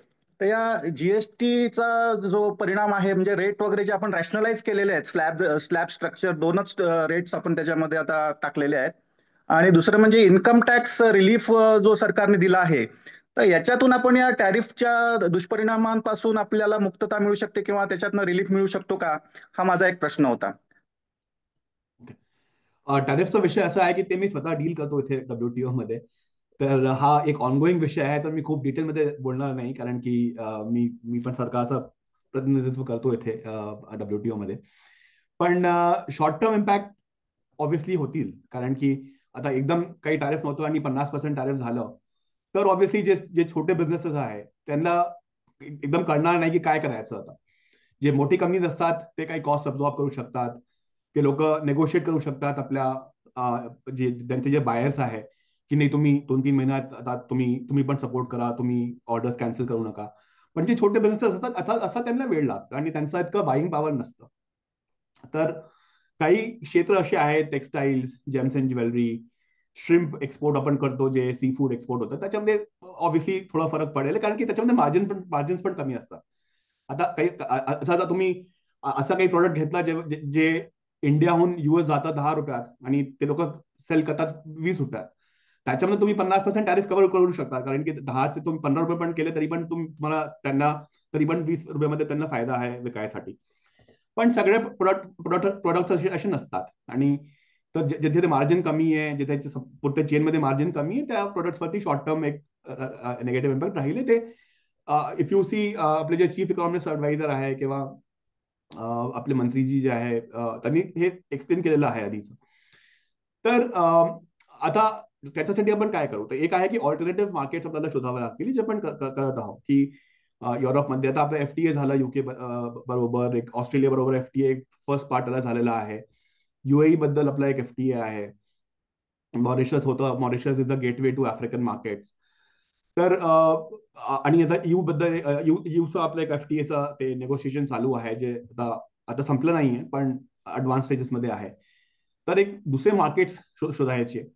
तर या जीएसटीचा जो परिणाम आहे, म्हणजे रेट वगैरे जे आपण रॅशनलाइज केलेले आहेत, स्लॅब स्ट्रक्चर, दोनच रेट्स आपण त्याच्यामध्ये आता टाकलेले आहेत. आणि दुसरं म्हणजे इन्कम टॅक्स रिलीफ जो सरकारने दिला आहे, तर याच्यातून आपण या टॅरिफच्या दुष्परिणामांपासून आपल्याला मुक्तता मिळू शकते किंवा त्याच्यातनं रिलीफ मिळू शकतो का, हा माझा एक प्रश्न होता. टॅरिफचा विषय असा आहे की ते मी स्वतः डील करतो इथे WTO मध्ये. तर हा एक ऑनगोईंग विषय आहे, तर मी खूप डिटेलमध्ये बोलणार नाही, कारण की मी पण सरकारचं प्रतिनिधित्व करतो इथे WTO मध्ये. पण शॉर्ट टर्म इम्पॅक्ट ऑब्व्हियसली होतील, कारण की आता एकदम काही टॅरिफ नव्हतं आणि 50% टॅरिफ झालं, तर ऑब्व्हियसली जे छोटे बिझनेसेस आहेत त्यांना एकदम कळणार नाही की काय करायचं. आता जे मोठी कंपनीज असतात ते काही कॉस्ट अब्झॉर्ब करू शकतात, ते लोक नेगोशिएट करू शकतात आपल्या जे त्यांचे जे बायर्स आहे की नाही, तुम्ही 2-3 महिन्यात आता तुम्ही पण सपोर्ट करा, तुम्ही ऑर्डर्स कॅन्सल करू नका. पण जे छोटे बिझनेसेस असतात आता असा त्यांना वेळ लागतो आणि त्यांचं इतकं बाईंग पॉवर नसतं. तर काही क्षेत्र असे आहेत, textiles, gems and jewellery, shrimp export आपण करतो, जे सी फूड एक्सपोर्ट होतं, त्याच्यामध्ये ऑब्व्हियसली थोडा फरक पडेल, कारण की त्याच्यामध्ये मार्जिन्स पण कमी असतात. आता काही असा तुम्ही असा काही प्रोडक्ट घेतला जे इंडियाहून US जातात 10 रुपयात आणि ते लोक सेल करतात 20 रुपयात, त्याच्यामध्ये तुम्ही 50% टॅरिफ कव्हर करू शकता, कारण की 10चे तुम्ही 15 रुपये पण केले तरी पण तुम्हाला त्यांना तरी पण 20 रुपयामध्ये त्यांना फायदा आहे विकायसाठी. पण सगळे प्रोडक्ट असे नसतात, आणि तर जिथे ते मार्जिन कमी आहे, जिथे पुढच्या चेनमध्ये मार्जिन कमी आहे, त्या प्रोडक्ट्सवरती शॉर्ट टर्म एक निगेटिव्ह इम्पॅक्ट राहिले. ते इफ यू सी आपले जे चीफ इकॉनॉमिस्ट ऍडवायझर आहे किंवा आपले मंत्रीजी जे आहे, त्यांनी हे एक्सप्लेन केलेलं आहे आधीच. तर आता त्याच्यासाठी आपण काय करू? तर एक आहे की ऑल्टरनेटिव्ह मार्केट्स आपल्याला शोधावे लागतील, जे आपण करत आहोत. की युरोपमध्ये आता आपलं FTA झालं, UK बरोबर, एक ऑस्ट्रेलिया बरोबर FTA फर्स्ट पार्ट झालेला आहे. UAE बद्दल आपला एक FTA आहे. मॉरिशस होतं, Mauritius is a gateway to African markets. तर आणि आता यूचं आपलं एक FTAचं ते नेगोशिएशन चालू आहे, जे आता संपलं नाहीये पण ऍडव्हान्स स्टेजेसमध्ये आहे. तर एक दुसरे मार्केट्स शोधायचे.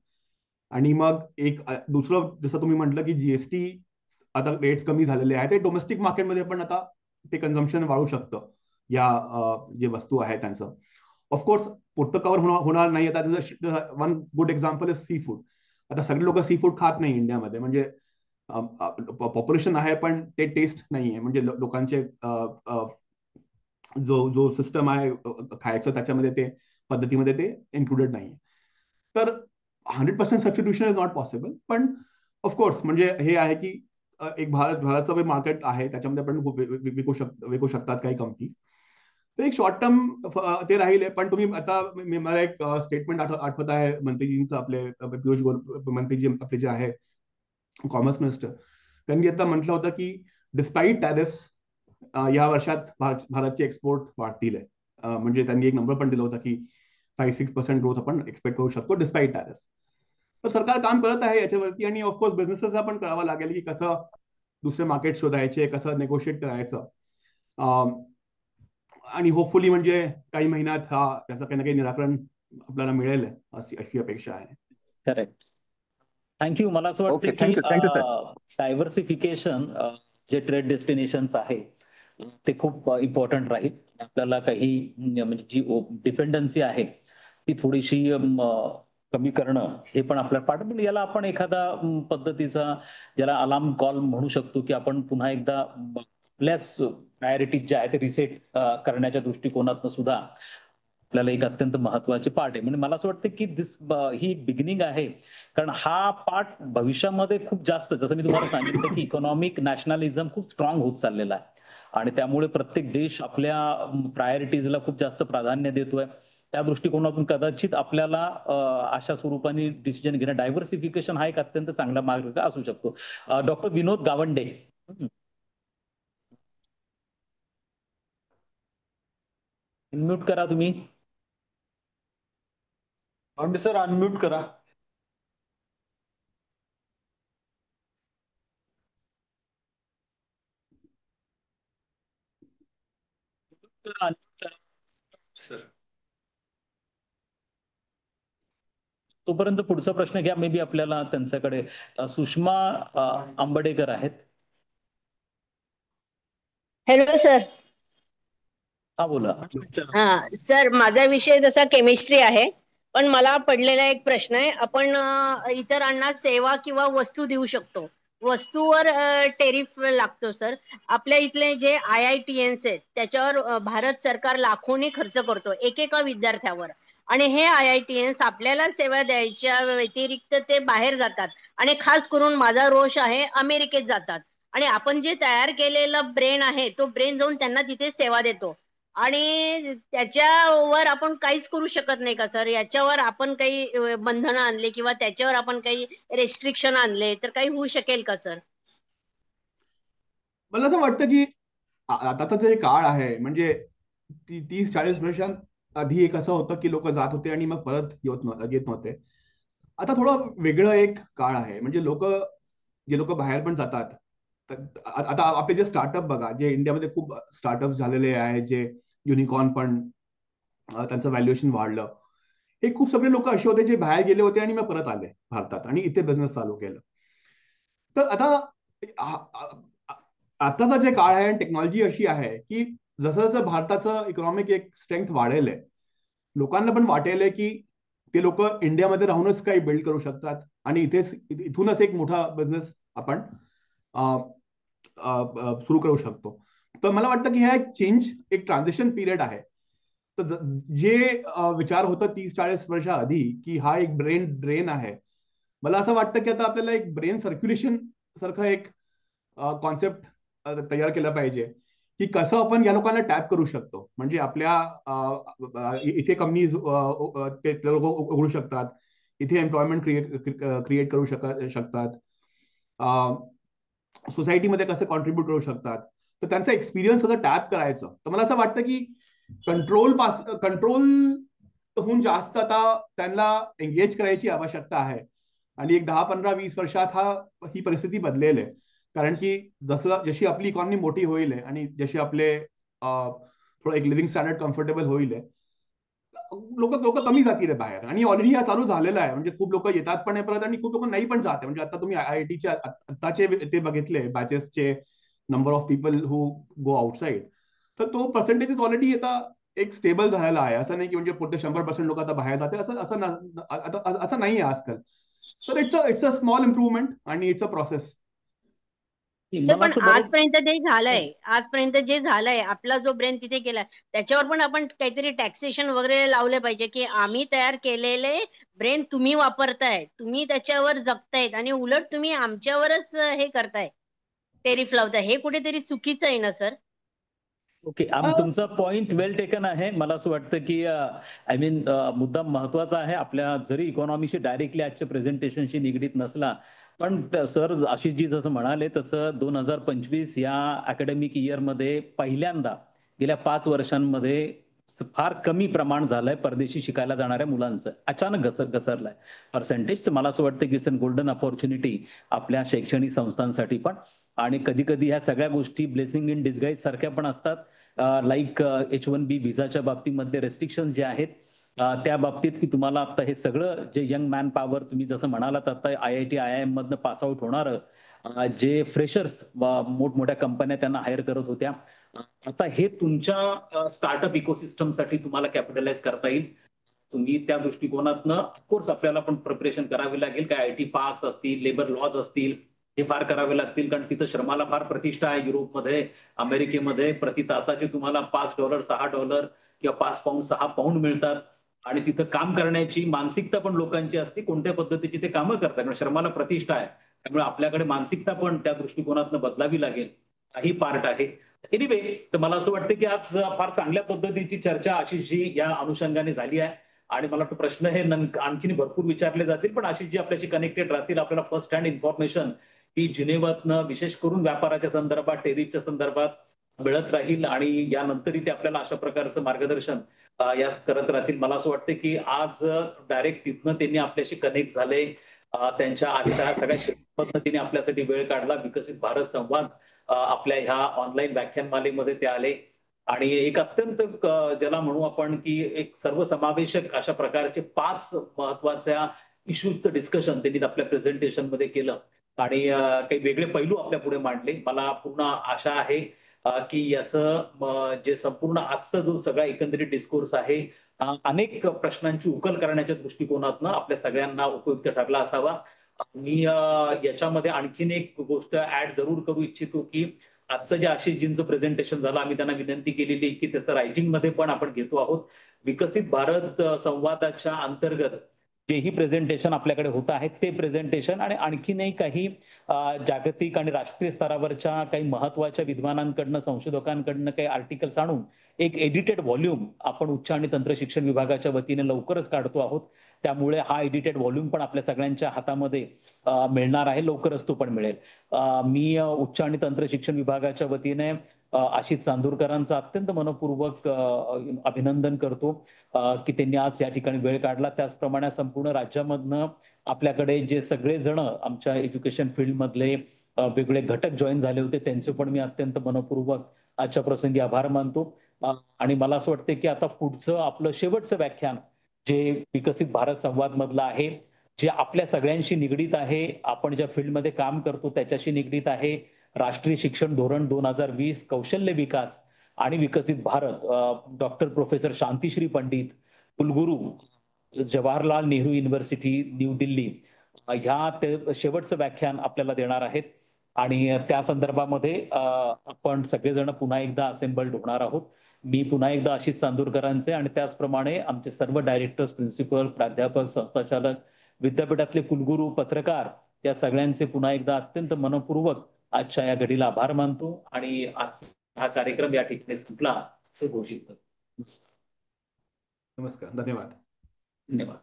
आणि मग एक दुसरं, जसं तुम्ही म्हटलं की जीएसटी आता रेट्स कमी झालेले आहेत, ते डोमेस्टिक मार्केटमध्ये पण आता ते कन्झम्पशन वाढू शकतं या जे वस्तू आहेत त्यांचं. ऑफकोर्स पुरतं कव्हर होणार नाही. आता one good example is sea food. आता सगळे लोक सी फूड खात नाही इंडियामध्ये, म्हणजे पॉप्युलेशन आहे पण ते टेस्ट नाही आहे, म्हणजे लोकांचे जो सिस्टम आहे खायचं त्याच्यामध्ये ते पद्धतीमध्ये ते इन्क्लुडेड नाही. तर 100% सबस्टिट्यूशन इज नॉट पॉसिबल. पण ऑफकोर्स म्हणजे हे आहे की एक भारतचं मार्केट आहे, त्याच्यामध्ये आपण विकू शकतात काही कंपनीज. तर एक शॉर्ट टर्म ते राहिले. पण तुम्ही आता मला एक स्टेटमेंट आठवत आहे मंत्रीजींचं, आपले पियुष गोयल मंत्रीजी आपले जे आहे कॉमर्स मिनिस्टर, त्यांनी आता म्हटलं होतं की डिस्पाईट टॅरिफ्स या वर्षात भारतचे एक्सपोर्ट वाढतील. म्हणजे त्यांनी एक नंबर पण दिला होता की 5-6% ग्रोथ आपण एक्सपेक्ट करू शकतो डिस्पाईट टॅरिफ्स. तर सरकार काम करत आहे याच्यावरती, आणि ऑफकोर्स बिझनेसेसला पण करावं लागेल की कसं दुसरे मार्केट शोधायचे, कसं नेगोशिएट करायचं. आणि होपफुली म्हणजे काही महिन्यात त्याचं काही ना काही निराकरण आपल्याला मिळेल अशी अपेक्षा आहे. करेक्ट. थँक्यू. मला असं वाटतं की डायव्हर्सिफिकेशन जे ट्रेड डेस्टिनेशन्स आहे ते खूप इम्पॉर्टंट राहील. आपल्याला काही म्हणजे जी डिपेंडन्सी आहे ती थोडीशी कमी करणं हे पण आपल्याला पाठवून, याला आपण एखादा पद्धतीचा ज्याला अलार्म कॉल म्हणू शकतो की आपण पुन्हा एकदा आपल्याच प्रायोरिटीज ज्या आहेत ते रिसेट करण्याच्या दृष्टिकोनातून सुद्धा आपल्याला एक अत्यंत महत्वाचे पार्ट आहे. म्हणजे मला असं वाटतं की ही बिगिनिंग आहे, कारण हा पार्ट भविष्यामध्ये खूप जास्त, जसं मी तुम्हाला सांगितलं की इकॉनॉमिक नॅशनलिझम खूप स्ट्रॉंग होत चाललेला आहे आणि त्यामुळे प्रत्येक देश आपल्या प्रायोरिटीजला खूप जास्त प्राधान्य देतोय. त्या दृष्टिकोनातून कदाचित आपल्याला अशा स्वरूपाने डिसिजन घेणं, डायव्हर्सिफिकेशन हा एक अत्यंत चांगला मार्ग असू शकतो. डॉक्टर विनोद गावंडे अनम्यूट करा तुम्ही. सर अनम्यूट करा. सर तोपर्यंत पुढचा प्रश्न घ्या. मे बी आपल्याला त्यांच्याकडे सुषमा आंबडेकर आहेत. Hello sir. हा बोला. हा सर, माझा विषय जसा केमिस्ट्री आहे, पण मला पडलेला एक प्रश्न आहे. आपण इतरांना सेवा किंवा वस्तू देऊ शकतो, वस्तूवर टेरिफ लागतो सर. आपल्या इथले जे IITians आहेत त्याच्यावर भारत सरकार लाखोनी खर्च करतो एकेका विद्यार्थ्यावर, आणि हे IITians आपल्याला सेवा द्यायच्या व्यतिरिक्त ते बाहेर जातात, आणि खास करून माझा रोष आहे अमेरिकेत जातात, आणि आपण जे तयार केलेलं ब्रेन आहे तो ब्रेन जाऊन त्यांना तिथे सेवा देतो, आणि त्याच्यावर आपण काहीच करू शकत नाही का सर? याच्यावर आपण काही बंधनं आणले किंवा त्याच्यावर आपण काही रेस्ट्रिक्शन आणले तर काही होऊ शकेल का सर? मला असं वाटतं की आताचा जे काळ आहे, म्हणजे 30-40 वर्षां आधी एक असं होतं की लोक जात होते आणि मग परत येत नव्हते. आता थोडं वेगळं एक काळ आहे. म्हणजे जे लोक बाहेर पण जातात, आता आपले जे स्टार्टअप बघा, जे इंडियामध्ये खूप स्टार्टअप झालेले आहेत, जे युनिकॉर्न पण त्यांचं व्हॅल्युएशन वाढलं, हे खूप सगळे लोक असे होते जे बाहेर गेले होते आणि मग परत आले भारतात आणि इथे बिझनेस चालू केलं. तर आताचा जे काळ आहे, टेक्नॉलॉजी अशी आहे की जसं जसं भारताचं इकॉनॉमिक एक स्ट्रेंथ वाढेल आहे, लोकांना पण वाटेल की ते लोक इंडियामध्ये राहूनच काही बिल्ड करू शकतात आणि इथूनच एक मोठा बिझनेस आपण सुरू करू शकतो. तर मला वाटतं की हा एक चेंज, एक ट्रान्झिशन पिरियड आहे. तर जे विचार होतं 30-40 वर्षा आधी की हा एक ब्रेन ड्रेन आहे, मला असं वाटतं की आता आपल्याला एक ब्रेन सर्क्युलेशन सारखं एक कॉन्सेप्ट तयार केला पाहिजे की कसं आपण या लोकांना टॅप करू शकतो. म्हणजे आपल्या इथे कंपनीज ते लोक उघडू शकतात, इथे एम्प्लॉयमेंट क्रिएट करू शकतात, सोसायटीमध्ये कसं कॉन्ट्रीब्यूट करू शकतात. तर त्यांचा एक्सपिरियन्स कसं टॅप करायचं. तर मला असं वाटतं की कंट्रोल होऊन जास्त आता त्यांना एंगेज करायची आवश्यकता आहे, आणि एक 10-15-20 वर्षात ही परिस्थिती बदलेल आहे. कारण की जशी आपली इकॉनॉमी मोठी होईल आहे आणि जशी आपले थोडं एक लिव्हिंग स्टँडर्ड कम्फर्टेबल होईल आहे, लोक कमी जातील बाहेर, आणि ऑलरेडी हा चालू झालेला आहे. म्हणजे खूप लोक येतात पण परत आणि खूप लोक नाही पण जाते. म्हणजे आता तुम्ही IITचे आत्ताचे ते बघितले बॅचेसचे number of people who go outside, तर तो पर्सेंटेज ऑलरेडी आता एक स्टेबल झालेला आहे. असं नाही की म्हणजे पुढे 100% लोक आता बाहेर जाते, असं नाही आहे आजकाल. तर इट्स अ स्मॉल इम्प्रूव्हमेंट आणि इट्स अ प्रोसेस. सर पण आजपर्यंत जे झालंय आपला जो ब्रेन तिथे गेलाय, त्याच्यावर पण आपण काहीतरी टॅक्सेशन वगैरे लावले पाहिजे की आम्ही तयार केलेले ब्रेन तुम्ही वापरताय, तुम्ही त्याच्यावर जगतायत, आणि उलट तुम्ही आमच्यावरच हे करताय, टेरिफ लावताय. हे कुठेतरी चुकीचं आहे ना सर? ओके, तुमचा पॉइंट वेल टेकन आहे. मला असं वाटतं की आय मीन मुद्दा महत्वाचा आहे. आपल्या जरी इकॉनॉमीशी डायरेक्टली आजच्या प्रेझेंटेशनशी निगडीत नसला, पण सर आशिषजी जसं म्हणाले तसं 2025 या अकॅडमिक इयरमध्ये पहिल्यांदा गेल्या 5 वर्षांमध्ये फार कमी प्रमाण झालंय परदेशी शिकायला जाणाऱ्या मुलांचं. अचानक घसरलाय पर्सेंटेज. तर मला असं वाटतं की इट्स अ गोल्डन अपॉर्च्युनिटी आपल्या शैक्षणिक संस्थांसाठी पण. आणि कधी कधी ह्या सगळ्या गोष्टी ब्लेसिंग इन डिस्गाईज सारख्या पण असतात. लाईक H1B व्हिसाच्या बाबतीमधले रेस्ट्रिक्शन जे आहेत त्या बाबतीत की तुम्हाला आता हे सगळं जे यंग मॅन पॉवर तुम्ही जसं म्हणालात आता IIT IIM मधनं पास आउट होणार जे फ्रेशर्स मोठमोठ्या कंपन्या त्यांना हायर करत होत्या, आता हे तुमच्या स्टार्टअप इकोसिस्टमसाठी तुम्हाला कॅपिटलाइज करता येईल. तुम्ही त्या दृष्टिकोनातनं ऑफकोर्स आपल्याला पण प्रिपरेशन करावी लागेल. काय IT पार्क्स असतील, लेबर लॉज असतील, हे फार करावे लागतील. कारण तिथं श्रमाला फार प्रतिष्ठा आहे. युरोपमध्ये, अमेरिकेमध्ये प्रति तासाचे तुम्हाला $5, $6 किंवा £5, £6 मिळतात. आणि तिथं काम करण्याची मानसिकता पण लोकांची असते, कोणत्या पद्धतीची ते कामं करतात. कारण श्रमाला प्रतिष्ठा आहे. त्यामुळे आपल्याकडे मानसिकता पण त्या दृष्टिकोनातनं बदलावी लागेल. काही पार्ट आहे. एनिवे, तर मला असं वाटतं की आज फार चांगल्या पद्धतीची चर्चा आशिषजी या अनुषंगाने झाली आहे. आणि मला वाटतं प्रश्न हे आणखी भरपूर विचारले जातील, पण आशिषजी आपल्याशी कनेक्टेड राहतील. आपल्याला फर्स्ट हँड इन्फॉर्मेशन ही जिनेव्हातनं विशेष करून व्यापाराच्या संदर्भात, टेरिफच्या संदर्भात मिळत राहील आणि यानंतरही ते आपल्याला अशा प्रकारचं मार्गदर्शन या करत राहतील. मला असं वाटतं की आज डायरेक्ट तिथनं त्यांनी आपल्याशी कनेक्ट झाले. त्यांच्या आजच्या सगळ्या क्षेत्रातनं त्यांनी आपल्यासाठी वेळ काढला. विकसित भारत संवाद आपल्या ह्या ऑनलाईन व्याख्यानमालेमध्ये ते आले आणि एक अत्यंत ज्याला म्हणू आपण की एक सर्वसमावेशक अशा प्रकारचे 5 महत्वाच्या इश्यूजचं डिस्कशन त्यांनी आपल्या प्रेझेंटेशन मध्ये केलं आणि काही वेगळे पैलू आपल्या पुढे मांडले. मला पूर्ण आशा आहे की याचं जे संपूर्ण आजचा जो सगळा एकंदरीत डिस्कोर्स आहे अनेक प्रश्नांची उकल करण्याच्या दृष्टिकोनातनं आपल्या सगळ्यांना उपयुक्त ठरला असावा. मी याच्यामध्ये आणखीन एक गोष्ट ऍड जरूर करू इच्छितो की आजचं जे आशिषजींचं प्रेझेंटेशन झालं आम्ही त्यांना विनंती केलेली की त्याचं रायटिंग मध्ये पण आपण घेतो आहोत. विकसित भारत संवादाच्या अंतर्गत जेही प्रेझेंटेशन आपल्याकडे होत आहे ते प्रेझेंटेशन आणि आणखीनही काही जागतिक आणि राष्ट्रीय स्तरावरच्या काही महत्वाच्या विद्वानांकडनं संशोधकांकडनं काही आर्टिकल्स आणून एक एडिटेड व्हॉल्यूम आपण उच्च आणि तंत्र शिक्षण विभागाच्या वतीने लवकरच काढतो आहोत. त्यामुळे हा एडिटेड व्हॉल्यूम पण आपल्या सगळ्यांच्या हातामध्ये मिळणार आहे. लवकरच तो पण मिळेल. मी उच्च आणि तंत्र शिक्षण विभागाच्या वतीने आशिष चांदूरकरांचं अत्यंत मनपूर्वक अभिनंदन करतो की त्यांनी आज या ठिकाणी वेळ काढला. त्याचप्रमाणे संपूर्ण राज्यामधनं आपल्याकडे जे सगळे जण आमच्या एज्युकेशन फील्ड मधले वेगवेगळे घटक जॉईन झाले होते त्यांचे पण मी अत्यंत मनपूर्वक आजच्या प्रसंगी आभार मानतो. आणि मला असं वाटतं की आता पुढचं आपलं शेवटचं व्याख्यान जे विकसित भारत संवाद मधलं आहे जे आपल्या सगळ्यांशी निगडीत आहे, आपण ज्या फील्डमध्ये काम करतो त्याच्याशी निगडीत आहे. राष्ट्रीय शिक्षण धोरण 2020 कौशल्य विकास आणि विकसित भारत डॉक्टर प्रोफेसर शांतिश्री पंडित कुलगुरू जवाहरलाल नेहरू युनिव्हर्सिटी न्यू दिल्ली ह्या शेवटचं व्याख्यान आपल्याला देणार आहेत आणि त्या संदर्भामध्ये आपण सगळेजण पुन्हा एकदा असेंबल्ड होणार आहोत. मी पुन्हा एकदा आशिष चांदूरकरांचे आणि त्याचप्रमाणे आमचे सर्व डायरेक्टर्स, प्रिन्सिपल, प्राध्यापक, संस्थाचालक, विद्यापीठातले कुलगुरू, पत्रकार या सगळ्यांचे पुन्हा एकदा अत्यंत मनपूर्वक आजच्या या घडीला आभार मानतो आणि आज हा कार्यक्रम या ठिकाणी संपला असं घोषित करतो. नमस्कार. धन्यवाद. धन्यवाद.